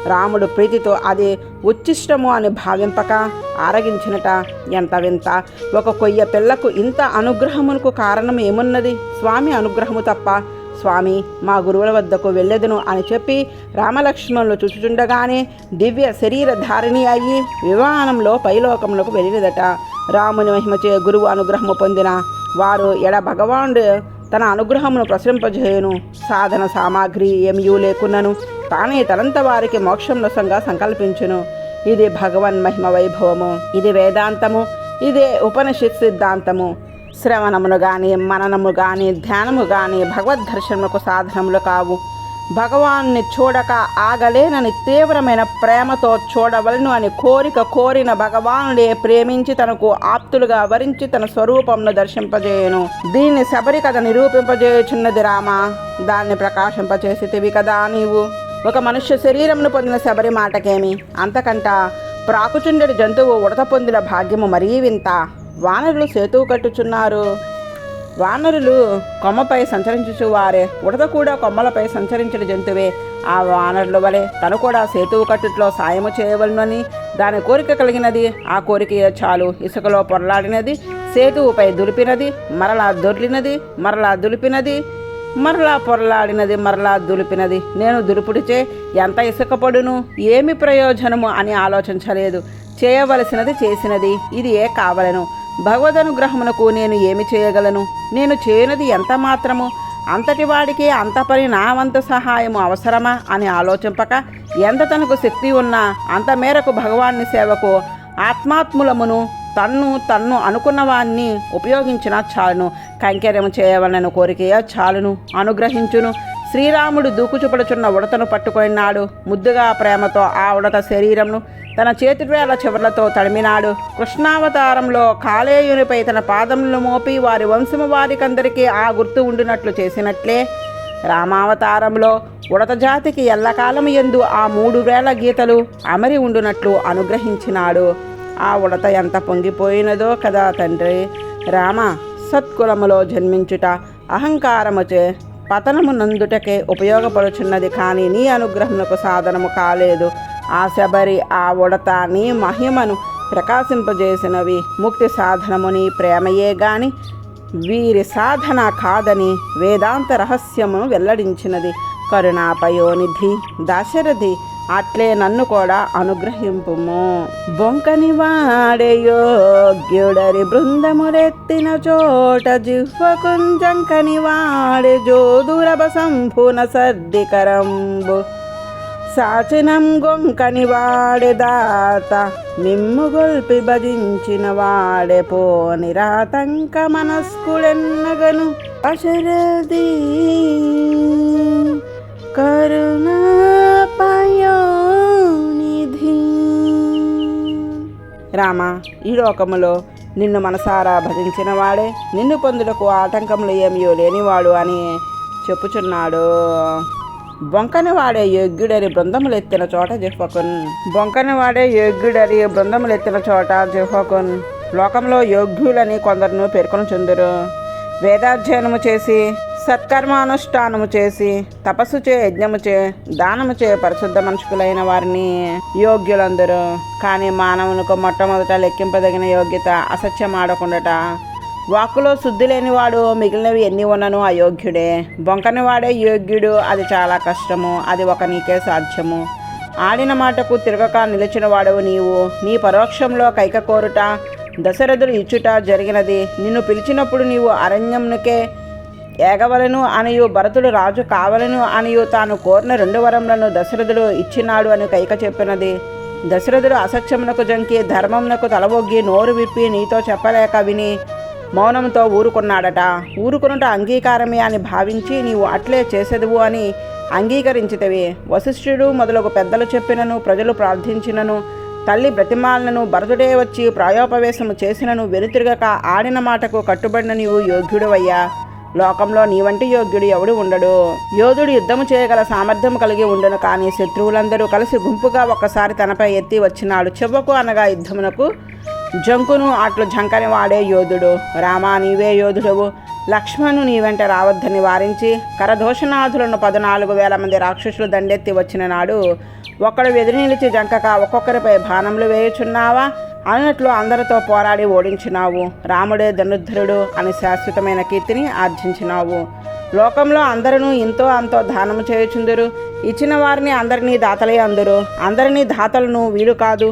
Speaker 1: రాముడు ప్రీతితో అది ఉచ్చిష్టము అని భావింపక ఆరగించినట. ఎంత వింత! ఒక కొయ్య పిల్లకు ఇంత అనుగ్రహమునకు కారణం ఏమున్నది? స్వామి అనుగ్రహము తప్ప. స్వామి మా గురువుల వద్దకు వెళ్ళెదను అని చెప్పి రామలక్ష్మణులు చూచుచుండగానే దివ్య శరీరధారిణి అయ్యి విమానంలో పైలోకములకు వెళ్ళినదట. రాముని మహిమచే గురువు అనుగ్రహము పొందిన వారు ఎడ భగవానుడు తన అనుగ్రహమును ప్రసరింపజేయును. సాధన సామాగ్రి ఏమియూ లేకున్నను తానే తనంత వారికి మోక్షంలోసంగా సంకల్పించును. ఇది భగవన్ మహిమ వైభవము. ఇది వేదాంతము. ఇదే ఉపనిషత్ సిద్ధాంతము. శ్రవణమును గాని మననము గాని ధ్యానము గాని భగవద్దర్శనములకు సాధనములు కావు. భగవాన్ని చూడక ఆగలేనని తీవ్రమైన ప్రేమతో చూడవలను అని కోరిన భగవానుడే ప్రేమించి తనకు ఆప్తులుగా వరించి తన స్వరూపంను దర్శింపజేయును. దీన్ని శబరి కథ నిరూపింపజేయుచున్నది రామ. దాన్ని ప్రకాశింపచేసితివి కదా నీవు. ఒక మనుష్య శరీరమును పొందిన శబరి మాటకేమి, అంతకంట ప్రాకుచుండెడి జంతువు ఉడత పొందిన భాగ్యము మరీ వింత. వానరులు సేతువు కట్టుచున్నారు. వానరులు కొమ్మపై సంచరించుచు వారే. ఉడత కూడా కొమ్మలపై సంచరించిన జంతువే. ఆ వానరుల వలె తను కూడా సేతువు కట్టుట్లో సాయము చేయవలనని దాని కోరిక కలిగినది. ఆ కోరిక చాలు. ఇసుకలో పొరలాడినది, సేతువుపై దులిపినది, మరలా దొర్లినది, మరలా దులిపినది, మరలా పొరలాడినది, మరలా దులిపినది. నేను దులుపుడిచే ఎంత ఇసుక పడును, ఏమి ప్రయోజనము అని ఆలోచించలేదు. చేయవలసినది చేసినది. ఇది ఏ కావలను. భగవదనుగ్రహమునకు నేను ఏమి చేయగలను? నేను చేయనది ఎంత మాత్రము. అంతటి వాడికి అంత పని నా వంతు సహాయము అవసరమా అని ఆలోచింపక ఎంత తనకు శక్తి ఉన్నా అంత మేరకు భగవాన్ని సేవకు ఆత్మాత్ములమును తన్ను అనుకున్నవాన్ని ఉపయోగించిన చాలును. కైంకర్యము చేయవలన కోరికయా చాలును, అనుగ్రహించును. శ్రీరాముడు దూకుచుపడుచున్న ఉడతను పట్టుకొనినాడు. ముద్దుగా ప్రేమతో ఆ ఉడత శరీరంను తన చేతివేళ్ల చివర్లతో తడిమినాడు. కృష్ణావతారంలో కాలేయునిపై తన పాదములను మోపి వారి వంశము వారికందరికీ ఆ గుర్తు ఉండినట్లు చేసినట్లే రామావతారంలో ఉడత జాతికి ఎల్లకాలం యందు ఆ 3000 గీతలు అమరి ఉండునట్లు అనుగ్రహించినాడు. ఆ ఉడత ఎంత పొంగిపోయినదో కదా తండ్రి. రామ, సత్కులములో జన్మించుట అహంకారముచే పతనము నందుటకే ఉపయోగపడుచున్నది, కానీ నీ అనుగ్రహమునకు సాధనము కాలేదు. ఆ శబరి, ఆ ఉడత నీ మహిమను ప్రకాశింపజేసినవి. ముక్తి సాధనము నీ ప్రేమయే గాని వీరి సాధన కాదని వేదాంత రహస్యమును వెల్లడించినది. కరుణాపయోనిధి దశరథి, అట్లే నన్ను కూడా అనుగ్రహింపుము. బొంకని వాడే యోగ్యుడరి బృందములెత్తిన చోట జిహ్వకుంజంకని వాడే జోదురభ సంభున సర్దికరంబు సాచనం గొంకని వాడే దాత మిమ్ము గొల్పి భజించిన వాడే పోని రాతంక మనస్కుడెన్నగను అశరది కరుణాపయోనిధి. రామ, ఈ లోకములో నిన్ను మనసారా భజించిన వాడే నిన్ను పొందుటకు ఆటంకములు ఏమియో లేనివాడు అని చెప్పుచున్నాడు. బొంకని వాడే యోగ్యుడరి బృందములెత్తిన చోట జిహ్వకున్. బొంకని వాడే యోగ్యుడరి బృందములెత్తిన చోట జిహ్వకున్. లోకంలో యోగ్యులని కొందరును పేర్కొనుచుందురు. వేదాధ్యయనము చేసి సత్కర్మానుష్ఠానము చేసి తపస్సు చే యజ్ఞము చే దానము చే పరిశుద్ధ మనుషులైన వారిని యోగ్యులందరూ. కానీ మానవునికి మొట్టమొదట లెక్కింపదగిన యోగ్యత అసత్యమాడకుండాట. వాక్కులో శుద్ధి లేనివాడు మిగిలినవి ఎన్ని ఉన్నను అయోగ్యుడే. బొంకని వాడే యోగ్యుడు, అది చాలా కష్టము, అది ఒక నీకే సాధ్యము. ఆడిన మాటకు తిరగక నిలిచిన వాడవు నీవు. నీ పరోక్షంలో కైక కోరుట దశరథుడు ఇచ్చుట జరిగినది. నిన్ను పిలిచినప్పుడు నీవు అరణ్యమునికే ఏగవలను అనియు భరతుడు రాజు కావలను అనియు తాను కోరిన 2 వరములను దశరథుడు ఇచ్చినాడు అని కైక చెప్పినది. దశరథుడు అసత్యమునకు జంకి ధర్మమునకు తలవొగ్గి నోరు విప్పి నీతో చెప్పలేక విని మౌనంతో ఊరుకున్నాడట. ఊరుకునుట అంగీకారమే అని భావించి నీవు అట్లే చేసేదువు అని అంగీకరించితివి. వశిష్ఠుడు మొదలగు పెద్దలు చెప్పినను ప్రజలు ప్రార్థించినను తల్లి బ్రతిమాలనను భరతుడే వచ్చి ప్రాయోపవేశము చేసినను వెనుతిరగక ఆడిన మాటకు కట్టుబడిన నీవు యోగ్యుడువయ్యా. లోకంలో నీ వంటి యోగ్యుడు ఎవడు ఉండడు. యోధుడు యుద్ధము చేయగల సామర్థ్యము కలిగి ఉండును, కానీ శత్రువులందరూ కలిసి గుంపుగా ఒక్కసారి తనపై ఎత్తి వచ్చినాడు. చెవ్వకు అనగా యుద్ధమునకు జంకును అట్లు జంకని వాడే యోధుడు. రామా, నీవే యోధుడవు. లక్ష్మణు నీ వెంట రావద్దని వారించి కరదోషనాథులను 14,000 మంది రాక్షసులు దండెత్తి వచ్చిన నాడు ఒక్కడు ఎదురు నిలిచి జంకక ఒక్కొక్కరిపై బాణములు వేయుచున్నావా అన్నట్లు అందరితో పోరాడి ఓడించినావు. రాముడే ధనుర్ధరుడు అని శాశ్వతమైన కీర్తిని ఆర్జించినావు. లోకంలో అందరూ ఇంతో అంతో దానము చేయుచుందురు. ఇచ్చిన వారిని అందరినీ దాతలే అందురు. అందరినీ దాతలను వీలు కాదు.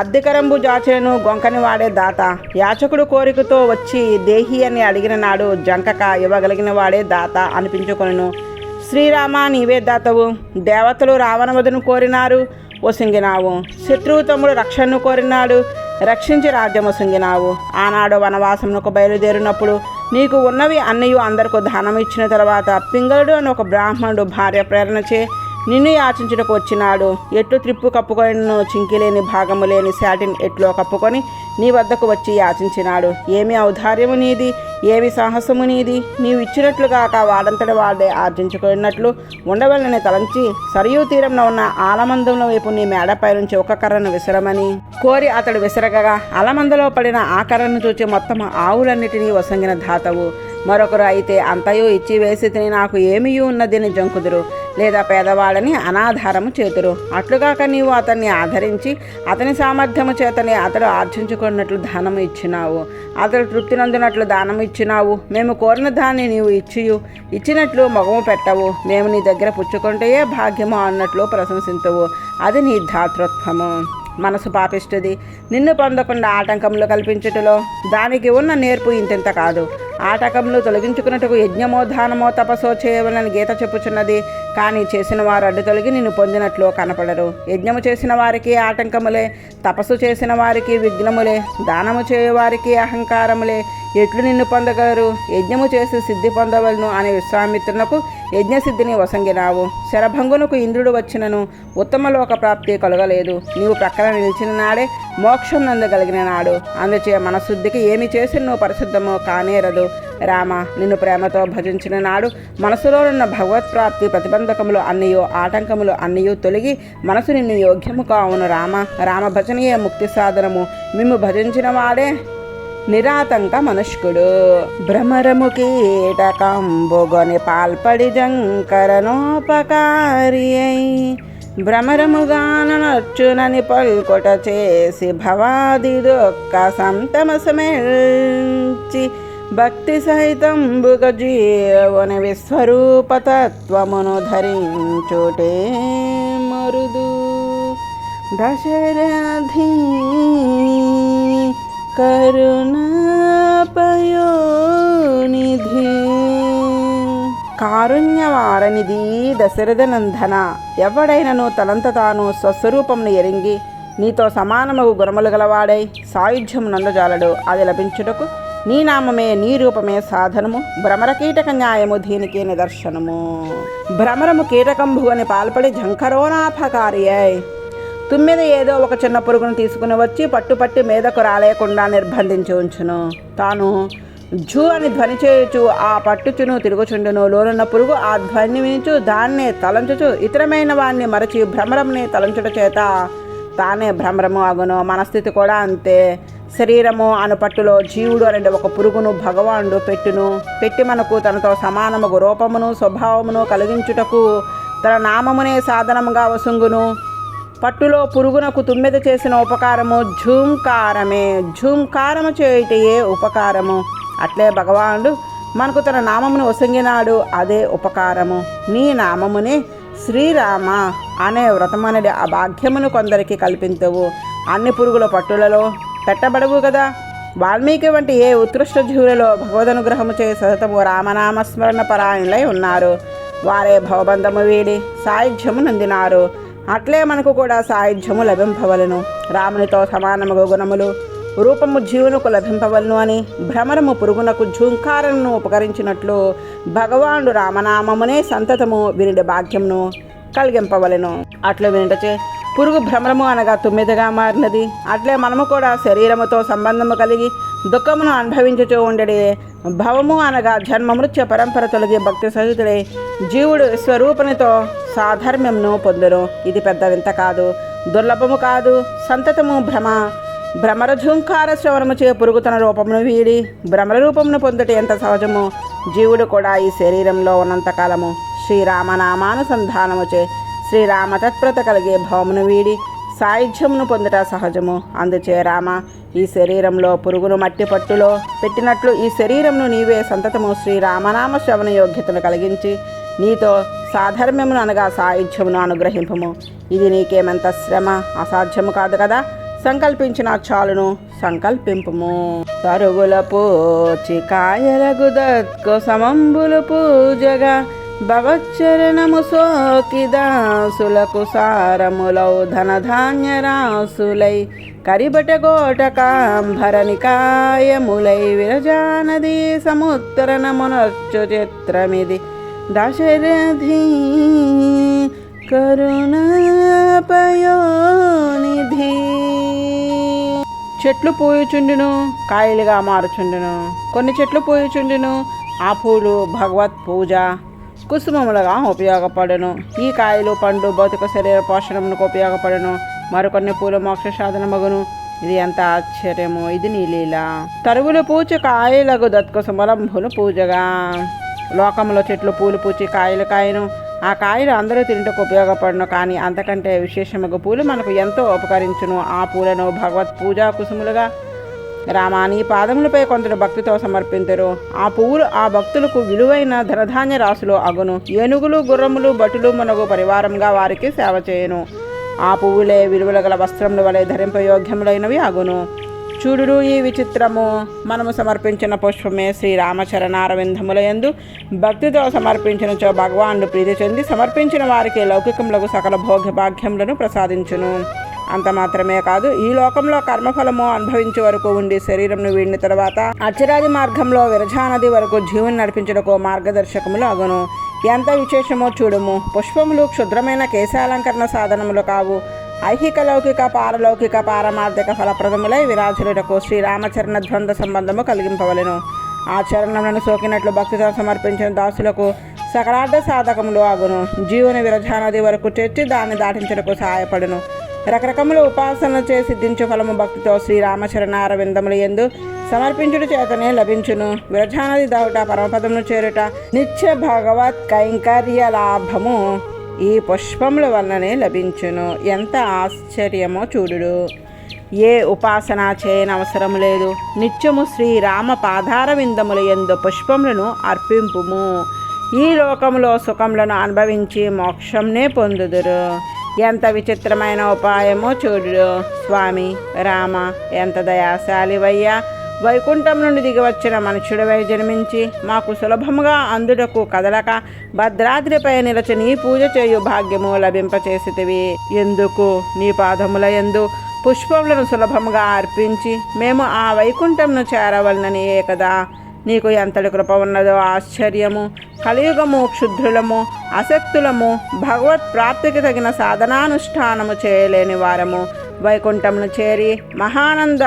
Speaker 1: అద్దెకరంబు జాచెను గొంకని వాడే దాత. యాచకుడు కోరికతో వచ్చి దేహి అని అడిగిన నాడు జంకక ఇవ్వగలిగిన వాడే దాత అనిపించుకొనును. శ్రీరామ, నీవే దాతవు. దేవతలు రావణవధను కోరినారు, ఒసింగినావు. శత్రువు తమ్ముడు రక్షణను కోరినాడు, రక్షించి రాజ్యము సింగినావు. ఆనాడు వనవాసమునకు బయలుదేరినప్పుడు నీకు ఉన్నవి అన్నయు అందరికీ దానం ఇచ్చిన తర్వాత పింగళుడు అని ఒక బ్రాహ్మణుడు భార్య ప్రేరణచే నిన్ను యాచించుటకు వచ్చినాడు. ఎట్లు త్రిప్పు కప్పుకొని చింకిలేని భాగము లేని శాటిన్ ఎట్లో కప్పుకొని నీ వద్దకు వచ్చి యాచించినాడు. ఏమి ఔదార్యము నీది, ఏమి సాహసము నీది. నీవు ఇచ్చినట్లుగాక వాడంతటి వాడే ఆర్జించుకున్నట్లు ఉండవలని తలంచి సరియూ తీరంలో ఉన్న ఆలమందంలో వైపు నీ మేడపై నుంచి ఒక కర్రను విసరమని కోరి అతడు విసరగగా అలమందలో పడిన ఆ కర్రను చూచి మొత్తం ఆవులన్నిటినీ వసంగిన దాతవు. మరొకరు అయితే అంతయు ఇచ్చి వేసి తిని నాకు ఏమీ ఉన్నదని జంకుదురు, లేదా పేదవాళ్ళని అనాధారము చేతురు. అట్లుగాక నీవు అతన్ని ఆదరించి అతని సామర్థ్యము చేతనే అతడు ఆర్జించుకున్నట్లు దానము ఇచ్చినావు. అతడు తృప్తి నందినట్లు దానము ఇచ్చినావు. మేము కోరిన దాన్ని నీవు ఇచ్చినట్లు మగము పెట్టవు. మేము నీ దగ్గర పుచ్చుకుంటేయే భాగ్యము అన్నట్లు ప్రశంసించవు. అది నీ ధాతృత్వము. మనసు పాపిస్తుంది. నిన్ను పొందకుండా ఆటంకములు కల్పించుటలో దానికి ఉన్న నేర్పు ఇంతెంత కాదు. ఆటంకములు తొలగించుకున్నట్టుకు యజ్ఞమో దానమో తపస్సో చేయవలని గీత చెప్పుచున్నది. కానీ చేసిన వారు అడ్డు తొలగి నిన్ను పొందినట్లు కనపడరు. యజ్ఞము చేసిన వారికి ఆటంకములే, తపస్సు చేసిన వారికి విఘ్నములే, దానము చేయవారికి అహంకారములే. ఎట్లు నిన్ను పొందగలరు? యజ్ఞము చేసి సిద్ధి పొందవలను అనే విశ్వామిత్రునకు యజ్ఞసిద్ధిని వసంగినావు. శరభంగునకు ఇంద్రుడు వచ్చినను ఉత్తమ లోక ప్రాప్తి కలగలేదు. నీవు ప్రక్కన నిలిచిన నాడే మోక్షం నందగలిగిన నాడు. అందుచే మనశుద్ధికి ఏమి చేసినో పరిశుద్ధమో కానేరదు. రామ, నిన్ను ప్రేమతో భజించిన నాడు మనసులో ఉన్న భగవత్ప్రాప్తి ప్రతిబంధకములు అన్నయో ఆటంకములు అన్నయో తొలగి మనసు నిన్ను యోగ్యము కావును. రామ, రామ భజనయే ముక్తి సాధనము. మిమ్ము భజించిన వాడే నిరాతంక మనుష్కుడు. భ్రమరము కీటకంబుగొని పాల్పడి జంకరనోపకారి అయి భ్రమరముగానొచ్చునని పల్కొట చేసి భవాది దొక్క సంతమసమెల్చి భక్తి సహితంబుగ జీవని విశ్వరూపతత్వమును ధరించుటే మరుదు. దశరథి కరుణాపయోనిధి కారుణ్యవారనిధి దశరథనందన, ఎవడైనను తనంత తాను స్వస్వరూపమును ఎరింగి నీతో సమానమగు గుణములు గలవాడై సాయుధ్యము నందజాలడు. అది లభించుటకు నీ నామమే నీ రూపమే సాధనము. భ్రమర కీటక న్యాయము దీనికి నిదర్శనము. భ్రమరము కీటకంబుగని పాల్పడి జంకరోనాపకారి అయి తుమ్మిద ఏదో ఒక చిన్న పురుగును తీసుకుని వచ్చి పట్టుపట్టి మీదకు రాలేకుండా నిర్బంధించి ఉంచును. తాను జూ అని ధ్వని చేయుచు ఆ పట్టుచును తిరుగుచుండును. లోనున్న పురుగు ఆ ధ్వని వినిచు దాన్నే తలంచుచు ఇతరమైన వాణ్ణి మరచి భ్రమరంని తలంచుట చేత తానే భ్రమరము అగును. మన స్థితి కూడా అంతే. శరీరము అను పట్టులో జీవుడు అనే ఒక పురుగును భగవానుడు పెట్టి మనకు తనతో సమానముగు రూపమును స్వభావమును కలిగించుటకు తన నామమునే సాధనముగా వసుంగును. పట్టులో పురుగునకు తుమ్మెద చేసిన ఉపకారము ఝూంకారమే. ఝూంకారము చేయుటయే ఉపకారము. అట్లే భగవానుడు మనకు తన నామమును వసంగినాడు, అదే ఉపకారము. నీ నామమునే శ్రీరామ అనే వ్రతమనడి ఆ భాగ్యమును కొందరికి కల్పించవు. అన్ని పురుగుల పట్టులలో పెట్టబడవు కదా. వాల్మీకి వంటి ఏ ఉత్కృష్ట జీవులలో భగవదనుగ్రహము చే సతతము రామనామస్మరణ పరాయణులై ఉన్నారు. వారే భవబంధము వీడి సాయుధ్యము నందినారు. అట్లే మనకు కూడా సాయుధ్యము లభింపవలను. రామునితో సమానముగు గుణములు రూపము జీవునకు లభింపవలను అని భ్రమరము పురుగునకు ఝూంకారమును ఉపకరించినట్లు భగవానుడు రామనామమునే సంతతము వినిడి భాగ్యమును కలిగింపవలను. అట్లు వినుటచే పురుగు భ్రమరము అనగా తుమ్మిదగా మారినది. అట్లే మనము కూడా శరీరముతో సంబంధము కలిగి దుఃఖమును అనుభవించుచూ ఉండడి భవము అనగా జన్మ మృత్యు పరంపర తొలగి భక్తి సహితుడై జీవుడు స్వరూపనితో సాధర్మ్యమును పొందును. ఇది పెద్ద వింత కాదు, దుర్లభము కాదు. సంతతము భ్రమర ఝూంకార శ్రవణము చే పురుగు తన రూపమును వీడి భ్రమర రూపమును పొందుట ఎంత సహజము. జీవుడు కూడా ఈ శరీరంలో ఉన్నంతకాలము శ్రీరామనామానుసంధానము చే శ్రీరామ తత్ప్రత కలిగే భవమును వీడి సాయుధ్యమును పొందుట సహజము. అందుచే రామ, ఈ శరీరంలో పురుగును మట్టి పట్టులో పెట్టినట్లు ఈ శరీరమును నీవే సంతతము శ్రీరామనామ శ్రవణ యోగ్యతను కలిగించి నీతో సాధర్మ్యమును అనగా సాయుధ్యమును అనుగ్రహింపము. ఇది నీకేమంత శ్రమ, అసాధ్యము కాదు కదా. సంకల్పించిన చాలును, సంకల్పింపుము. తరుగుల పోచి కాయలగు దత్కు సమంబులు పూజగా భవచ్చరణము సోకి దాసులకు సారములౌ ధనధాన్య రాసులై కరిబట గోటకాంభరనికాయములై విరజానది సముత్తరణమునర్చు చిత్రమిది దశరథి కరుణాపయోనిధి. చెట్లు పూయుచుండును, కాయలుగా మారుచుండును. కొన్ని చెట్లు పూయుచుండును, ఆ పూలు భగవత్ పూజ కుసుమములుగా ఉపయోగపడును. ఈ కాయలు పండు భౌతిక శరీర పోషణమునకు ఉపయోగపడును. మరికొన్ని పూలు మోక్ష సాధనమగును. ఇది ఎంత ఆశ్చర్యము, ఇది నీ లీల. తరుగులు పూచి కాయలకు దత్కుసుమలంబులు పూజగా. లోకంలో చెట్లు పూలు పూచి కాయలు కాయను. ఆ కాయలు అందరూ తింటకు ఉపయోగపడును. కానీ అంతకంటే విశేషముగా పూలు మనకు ఎంతో ఉపకరించును. ఆ పూలను భగవత్ పూజా కుసుములుగా రామాని పాదములపై కొందరు భక్తితో సమర్పించరు. ఆ పువ్వులు ఆ భక్తులకు విలువైన ధనధాన్య రాశులు అగును. ఏనుగులు, గుర్రములు, భటులు మునగు పరివారంగా వారికి సేవ చేయను. ఆ పువ్వులే విలువల గల వస్త్రముల వలె ధరింపయోగ్యములైనవి అగును. చూడుడు ఈ విచిత్రము. మనము సమర్పించిన పుష్పమే శ్రీరామచరణారవిందములయందు భక్తితో సమర్పించినచో భగవానుడు ప్రీతి చెంది సమర్పించిన వారికి లౌకికములకు సకల భోగ్య భాగ్యములను ప్రసాదించును. అంత మాత్రమే కాదు, ఈ లోకంలో కర్మఫలము అనుభవించే వరకు ఉండి శరీరంను వీడిన తర్వాత అచ్చరాది మార్గంలో విరజానది వరకు జీవుని నడిపించడకు మార్గదర్శకములు అగును. ఎంత విశేషమో చూడుము. పుష్పములు క్షుద్రమైన కేశాలంకరణ సాధనములు కావు. ఐహిక లౌకిక పారలౌకిక పారమార్థిక ఫలప్రదములై విరాజులకు శ్రీరామచరణ ద్వంద్వ సంబంధము కలిగింపవలెను. ఆచరణలను సోకినట్లు భక్తితో సమర్పించిన దాసులకు సకలార్థ సాధకములు అగును. జీవుని విరజానది వరకు తెచ్చి దాన్ని దాటించడానికి సహాయపడును. రకరకముల ఉపాసనలు చేసి సిద్ధించు ఫలము భక్తితో శ్రీరామచరణారవిందముల యందు సమర్పించుట చేతనే లభించును. విరజానది దావుట పరమపదమును చేరుట నిత్య భగవత్ కైంకర్య లాభము ఈ పుష్పముల వలననే లభించును. ఎంత ఆశ్చర్యమో చూడుడు. ఏ ఉపాసన చేయనవసరం లేదు. నిత్యము శ్రీరామ పాదార విందముల యందు పుష్పములను అర్పింపుము. ఈ లోకములో సుఖములను అనుభవించి మోక్షంనే పొందుదురు. ఎంత విచిత్రమైన ఉపాయమో చూడు స్వామి రామ, ఎంత దయాశాలివయ్యా. వైకుంఠం నుండి దిగివచ్చిన మనుష్యుడివై జన్మించి మాకు సులభముగా అందుటకు కదలక భద్రాద్రిపై నిలచి నీ పూజ చేయు భాగ్యము లభింపచేసితివి. ఎందుకు నీ పాదముల యందు పుష్పములను సులభముగా అర్పించి మేము ఆ వైకుంఠంను చేరవలననియే కదా. నీకు ఎంతటి కృప ఉన్నదో ఆశ్చర్యము. కలియుగము క్షుద్రులము, అశక్తులము, భగవత్ ప్రాప్తికి తగిన సాధనానుష్ఠానము చేయలేని వారము వైకుంఠమును చేరి మహానంద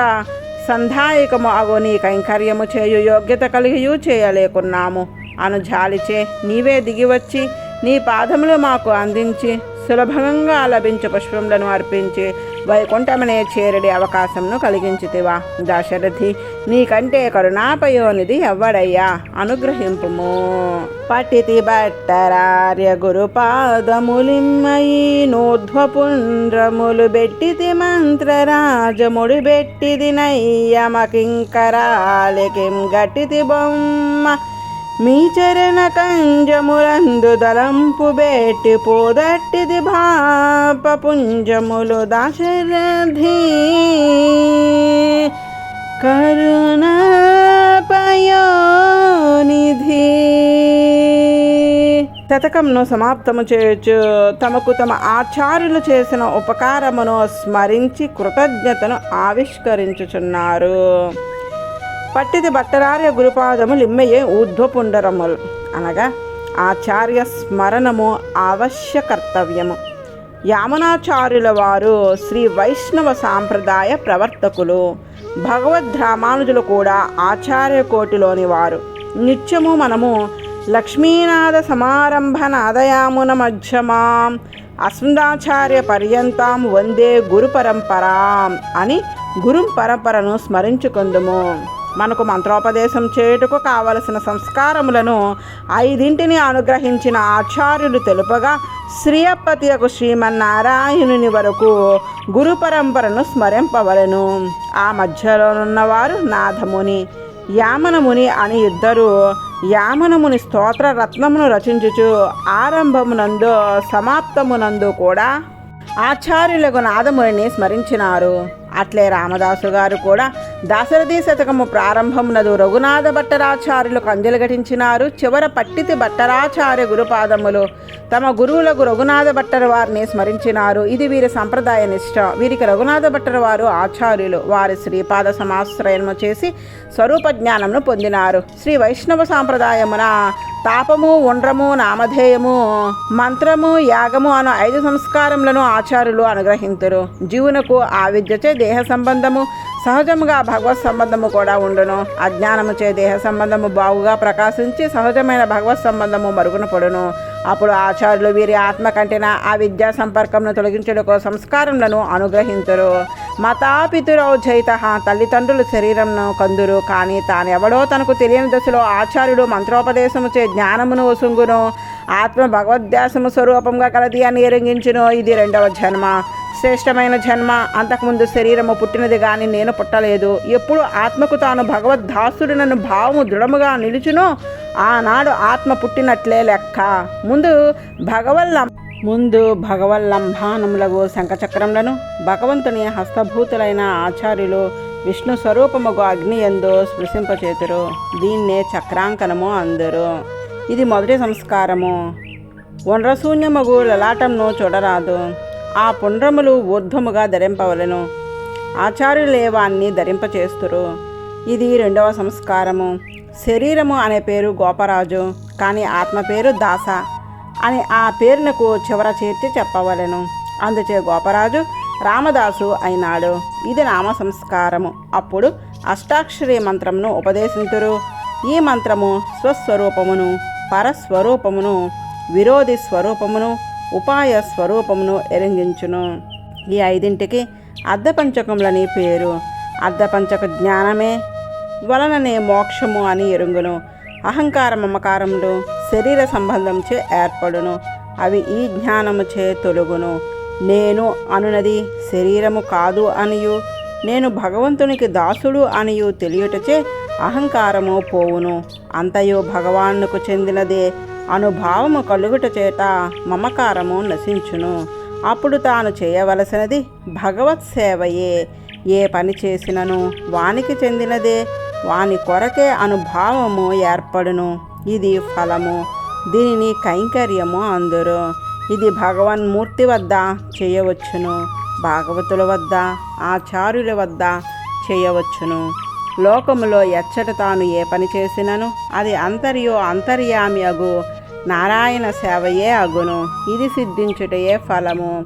Speaker 1: సంధాయకము అగు నీ కైంకర్యము చేయు యోగ్యత కలిగియూ చేయలేకున్నాము అను జాలిచే నీవే దిగివచ్చి నీ పాదములు మాకు అందించి సులభంగా లభించు పుష్పములను అర్పించి వైకుంఠమనే చేరడి అవకాశంను కలిగించితివా. దశరథి, నీకంటే కరుణాపయోనిధి ఎవ్వడయ్యా, అనుగ్రహింపుము. పఠితి భట్టరార్య గురుపాదములిమ్మయి నోధ్వపుండ్రములు బెట్టితి మంత్రరాజముడు బెట్టిది నయ్యమకింకరాలికిం గట్టితి బొమ్మ మీ చరణ కంజములందు దలంపు బెట్టి పోదట్టిది భాప పుంజములు దాశరథి కరుణాపయోనిధి. శతకంను సమాప్తము చేయొచ్చు. తమకు తమ ఆచార్యులు చేసిన ఉపకారమును స్మరించి కృతజ్ఞతను ఆవిష్కరించుచున్నారు. పట్టిది భట్టరార్య గురుపాదములు ఇమ్మయే ఊర్ధ్వపుండరములు అనగా ఆచార్య స్మరణము అవశ్య కర్తవ్యము. యామునాచార్యుల వారు శ్రీ వైష్ణవ సాంప్రదాయ ప్రవర్తకులు. భగవద్రామానుజులు కూడా ఆచార్య కోటిలోని వారు. నిత్యము మనము లక్ష్మీనాథ సమారంభ నాదయామున మధ్యమాం అస్మదాచార్య పర్యంతం వందే గురు పరంపరాం అని గురు పరంపరను స్మరించుకుందుము. మనకు మంత్రోపదేశం చేయుటకు కావలసిన సంస్కారములను 5 అనుగ్రహించిన ఆచార్యులు తెలుపగా శ్రీయపతియకు శ్రీమన్నారాయణుని వరకు గురు పరంపరను స్మరింపవలను. ఆ మధ్యలోనున్నవారు నాథముని, యామనముని అని ఇద్దరు. యామనముని స్తోత్ర రత్నమును రచించుచు ఆరంభమునందు సమాప్తమునందు కూడా ఆచార్యులకు నాదముని స్మరించినారు. అట్లే రామదాసు గారు కూడా దాశరథి శతకము ప్రారంభమునదు రఘునాథ భట్టరాచార్యులకు అంజలి ఘటించినారు. చివర పట్టితి భట్టరాచార్య గురుపాదములు తమ గురువులకు రఘునాథ భట్టర్ వారిని స్మరించినారు. ఇది వీరి సంప్రదాయ నిష్ట. వీరికి రఘునాథ భట్టర్ వారు ఆచార్యులు. వారి శ్రీపాద సమాశ్రయము చేసి స్వరూప జ్ఞానమును పొందినారు. శ్రీ వైష్ణవ సాంప్రదాయమున తాపము, ఉండ్రము, నామధేయము, మంత్రము, యాగము అను 5 సంస్కారములను ఆచార్యులు అనుగ్రహింతురు. జీవునకు ఆ విద్యచే దేహ సంబంధము, సహజముగా భగవత్ సంబంధము కూడా ఉండును. అజ్ఞానముచే దేహ సంబంధము బాగుగా ప్రకాశించి సహజమైన భగవత్ సంబంధము మరుగున పడును. అప్పుడు ఆచార్యులు వీరి ఆత్మ కంటిన ఆ విద్యా సంపర్కమును తొలగించుటకు సంస్కారములను అనుగ్రహింతురు. మాతాపితురౌ జైత, తల్లిదండ్రులు శరీరంను కందురు, కానీ తానెవడో తనకు తెలియని దశలో ఆచార్యుడు మంత్రోపదేశము చే జ్ఞానమును వసుంగును. ఆత్మ భగవద్ధ్యాసము స్వరూపంగా కలది అని ఎరింగించును. ఇది 2వ జన్మ, శ్రేష్టమైన జన్మ. అంతకుముందు శరీరము పుట్టినది కానీ నేను పుట్టలేదు. ఎప్పుడు ఆత్మకు తాను భగవద్దాసుడినను భావము దృఢముగా నిలుచునో ఆనాడు ఆత్మ పుట్టినట్లే లెక్క. ముందు భగవల్లంభానములకు శంఖచక్రములను భగవంతుని హస్తభూతులైన ఆచార్యులు విష్ణు స్వరూపముగు అగ్నియందు స్పృశింపచేతురు. దీన్నే చక్రాంకనము అందరు. ఇది మొదటి సంస్కారము. ఒండ్రశూన్యమగు లలాటంను చూడరాదు. ఆ పుండ్రములు ఊర్ధ్వముగా ధరింపవలను. ఆచార్యులేవాన్ని ధరింపచేస్తురు. ఇది 2వ సంస్కారము. శరీరము అనే పేరు గోపరాజు, కానీ ఆత్మ పేరు దాస అని ఆ పేరునకు చివర చేర్చి చెప్పవలెను. అందుచే గోపరాజు రామదాసు అయినాడు. ఇది నామ సంస్కారము. అప్పుడు అష్టాక్షరి మంత్రమును ఉపదేశింతురు. ఈ మంత్రము స్వస్వరూపమును, పరస్వరూపమును, విరోధి స్వరూపమును, ఉపాయ స్వరూపమును ఎరింగించును. ఈ ఐదింటికి అర్ధపంచకములని పేరు. అర్ధపంచక జ్ఞానమే వలననే మోక్షము అని ఎరుంగును. అహంకార మమకారములు శరీర సంబంధంచే ఏర్పడును. అవి ఈ జ్ఞానముచే తొలుగును. నేను అనునది శరీరము కాదు అనియు, నేను భగవంతునికి దాసుడు అనియు తెలియుటచే అహంకారము పోవును. అంతయు భగవానుకు చెందినదే అనుభావము కలుగుట చేత మమకారము నశించును. అప్పుడు తాను చేయవలసినది భగవత్ సేవయే. ఏ పని చేసినను వానికి చెందినదే, వాని కొరకే అనుభావము ఏర్పడును. ఇది ఫలము. దీనిని కైంకర్యము అందురు. ఇది భగవన్మూర్తి వద్ద చేయవచ్చును, భాగవతుల వద్ద, ఆచార్యుల వద్ద చేయవచ్చును. లోకములో ఎచ్చట తాను ఏ పని చేసినను అది అంతర్యామి అగు నారాయణ సేవయే అగును. ఇది సిద్ధించుటయే ఫలము.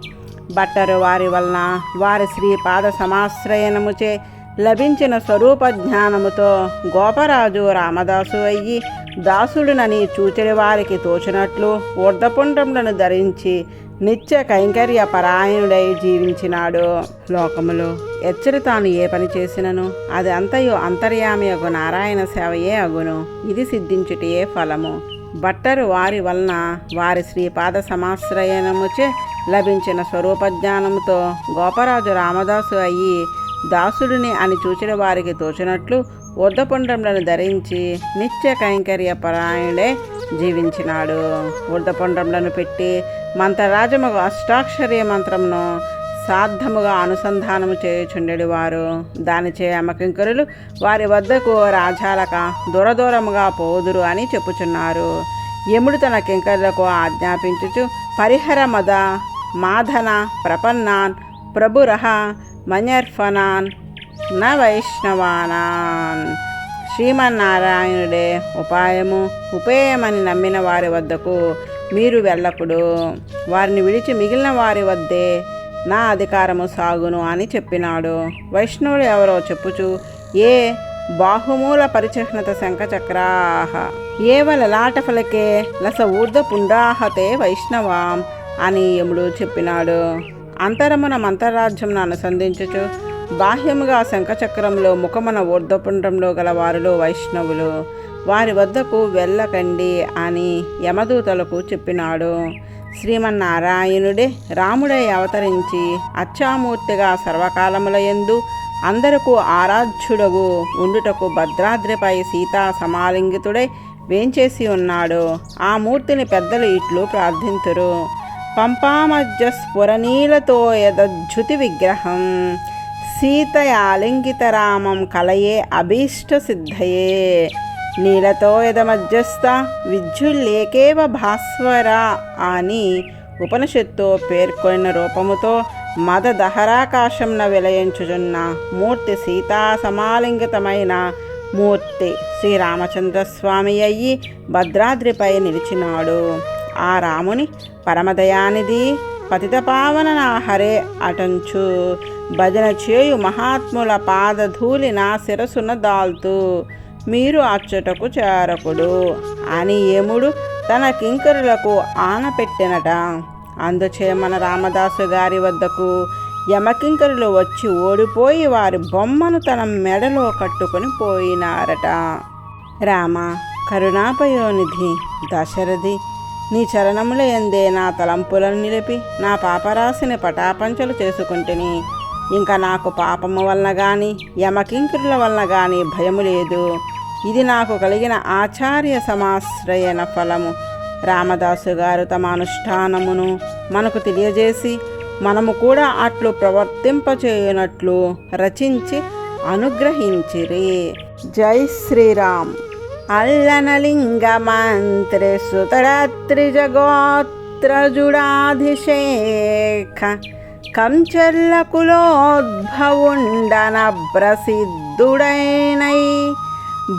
Speaker 1: భట్టరు వారి వలన వారి శ్రీపాద సమాశ్రయనముచే లభించిన స్వరూప జ్ఞానముతో గోపరాజు రామదాసు అయ్యి దాసుడునని చూచెడి వారికి తోచినట్లు ఊర్ధపుండ్రములను ధరించి నిత్య కైంకర్య పరాయణుడై జీవించినాడు. లోకములో ఎచ్చరి తాను ఏ పని చేసినను అది అంతర్యామి అగు నారాయణ సేవయే అగును. ఇది సిద్ధించుటయే ఫలము. భట్టరు వారి వలన వారి శ్రీపాద సమాశ్రయనముచే లభించిన స్వరూపజ్ఞానముతో గోపరాజు రామదాసు అయ్యి దాసుడిని అని చూచిన వారికి తోచినట్లు ఊర్ధపుండ్రములను ధరించి నిత్య కైంకర్య పరాయణుడే జీవించినాడు. ఊర్ధపుండ్రములను పెట్టి మంత్రరాజముగు అష్టాక్షరీయ మంత్రమును సార్థముగా అనుసంధానము చేయుచుండెడి వారు. దానిచే యమకింకరులు వారి వద్దకు రాజాలక దూరదూరముగా పోదురు అని చెప్పుచున్నారు. యముడు తన కింకరులకు ఆజ్ఞాపించుచు పరిహర మద మాధన ప్రపన్నాన్ ప్రభురహ మన్యర్ఫనాన్ న వైష్ణవానాన్. శ్రీమన్నారాయణుడే ఉపాయము ఉపేయమని నమ్మిన వారి వద్దకు మీరు వెళ్ళకుడు. వారిని విడిచి మిగిలిన వారి వద్దే నా అధికారము సాగును అని చెప్పినాడు. వైష్ణవులు ఎవరో చెప్పుచు ఏ బాహుమూల పరిచిహ్నత శంఖచక్రాహ ఏవ లలాటఫలకే లస ఊర్ధపుండ్రాహతే వైష్ణవాం అని యముడు చెప్పినాడు. అంతరమున మంత్రరాజ్యమును అనుసంధించుచు బాహ్యముగా శంఖచక్రంలో ముఖమున ఊర్ధపుండ్రంలో గల వారిలో వైష్ణవులు. వారి వద్దకు వెళ్ళకండి అని యమదూతలకు చెప్పినాడు. శ్రీమన్నారాయణుడే రాముడై అవతరించి అచ్చామూర్తిగా సర్వకాలములయందు అందరకు ఆరాధ్యుడగు ఉండుటకు భద్రాద్రిపై సీతా సమాలింగితుడై వేంచేసి ఉన్నాడు. ఆ మూర్తిని పెద్దలు ఇట్లు ప్రార్థింతురు. పంపామధ్య స్ఫురనీలతో యదజ్జుతి విగ్రహం సీతయాలింగిత రామం కలయే అభీష్ట సిద్ధయే నీలతో యదమధ్యస్థ విద్యుల్లేకేవ భాస్వర అని ఉపనిషత్తు పేర్కొన్న రూపముతో మద దహరాకాశంన విలయించుచున్న మూర్తి సీతా సమాలింగితమైన మూర్తి శ్రీరామచంద్రస్వామి అయ్యి భద్రాద్రిపై నిలిచినాడు. ఆ రాముని పరమదయానిధి పతితపావన నా హరే అటంచు భజన చేయు మహాత్ముల పాదధూళి నా శిరసున దాల్తూ మీరు అచ్చటకు చేరకుడు అని యముడు తన కింకరులకు ఆనపెట్టినట. అందుచే మన రామదాసు గారి వద్దకు యమకింకరులు వచ్చి ఓడిపోయి వారి బొమ్మను తన మెడలో కట్టుకొని పోయినారట. రామ కరుణాపయోనిధి దశరథి నీ చరణముల యందే నా తలంపులను నిలిపి నా పాపరాశిని పటాపంచలు చేసుకుంటుని. ఇంకా నాకు పాపము వలన కానీ యమకింకరుల వలన కానీ భయము లేదు. ఇది నాకు కలిగిన ఆచార్య సమాశ్రయన ఫలము. రామదాసు గారు తమ అనుష్ఠానమును మనకు తెలియజేసి మనము కూడా అట్లు ప్రవర్తింపచేయునట్లు రచించి అనుగ్రహించిరి. జై శ్రీరామ్. అల్లనలింగ మంత్రి సుతరాత్రిజగోత్రజుడాధిషేఖ కంచర్ల కులోద్భవుండన ప్రసిద్ధుడైనై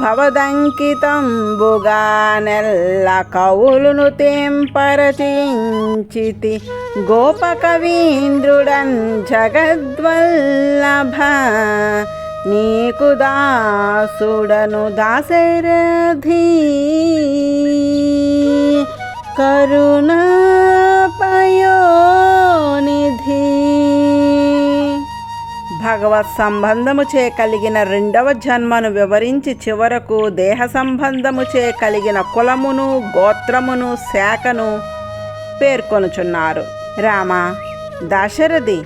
Speaker 1: భవదంకితంబుగా నెల్ల కవులును తెంపరచించితి గోపకవీంద్రుడన్ జగద్వల్లభ నీకు దాసుడను దాశరథి కరుణ పయోనిధి. భగవత్ సంబంధము చే కలిగిన రెండవ జన్మను వివరించి చివరకు దేహ సంబంధము చే కలిగిన కులమును, గోత్రమును, శాఖను పేర్కొనుచున్నారు. రామ, దాశరథి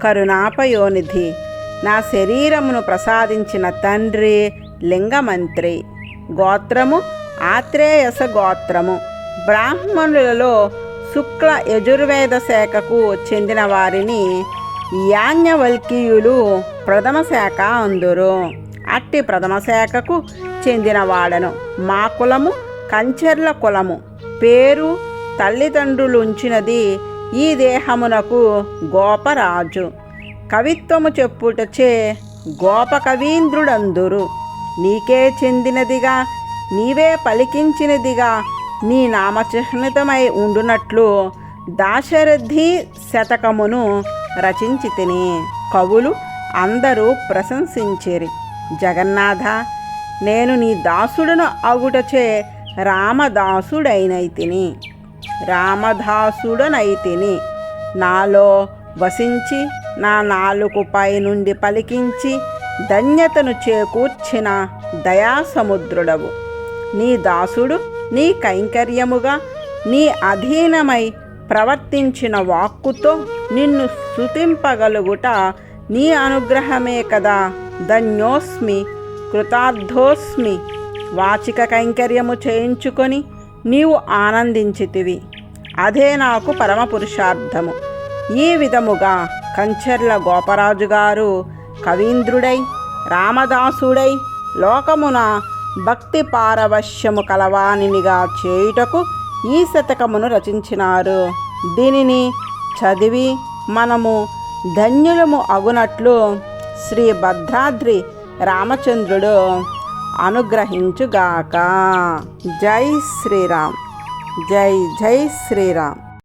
Speaker 1: కరుణాపయోనిధి, నా శరీరమును ప్రసాదించిన తండ్రి లింగమంత్రి. గోత్రము ఆత్రేయస గోత్రము. బ్రాహ్మణులలో శుక్ల యజుర్వేద శాఖకు చెందిన వారిని యాజ్ఞవల్క్యులు ప్రథమ శాఖ అందురు. అట్టి ప్రథమ శాఖకు చెందిన వాడను. మా కులము కంచెర్ల కులము. పేరు తల్లిదండ్రులుంచినది ఈ దేహమునకు గోపరాజు. కవిత్వము చెప్పుటచే గోపకవీంద్రుడందురు. నీకే చెందినదిగా, నీవే పలికించినదిగా నీ నామచిహ్నితమై ఉండునట్లు దాశరథి శతకమును రచించి తిని కవులు అందరూ ప్రశంసించిరి. జగన్నాథ, నేను నీ దాసుడను అగుటచే రామదాసుడనైతిని. నాలో వసించి నా నాలుకపై నుండి పలికించి ధన్యతను చేకూర్చిన దయాసముద్రుడవు. నీ దాసుడు నీ కైంకర్యముగా నీ అధీనమై ప్రవర్తించిన వాక్కుతో నిన్ను స్తుతింపగలుగుట నీ అనుగ్రహమే కదా. ధన్యోస్మి, కృతార్థోస్మి. వాచిక కైంకర్యము చేయించుకొని నీవు ఆనందించితివి, అదే నాకు పరమ పురుషార్థము. ఈ విధముగా కంచెర్ల గోపరాజు గారు కవీంద్రుడై రామదాసుడై లోకమున భక్తి పారవశ్యము కలవానినిగా చేయుటకు ఈ శతకమును రచించినారు. దీనిని చదివి మనము ధన్యులము అగునట్లు శ్రీ భద్రాద్రి రామచంద్రుడు అనుగ్రహించుగాక. జై శ్రీరామ్. జై జై శ్రీరామ్.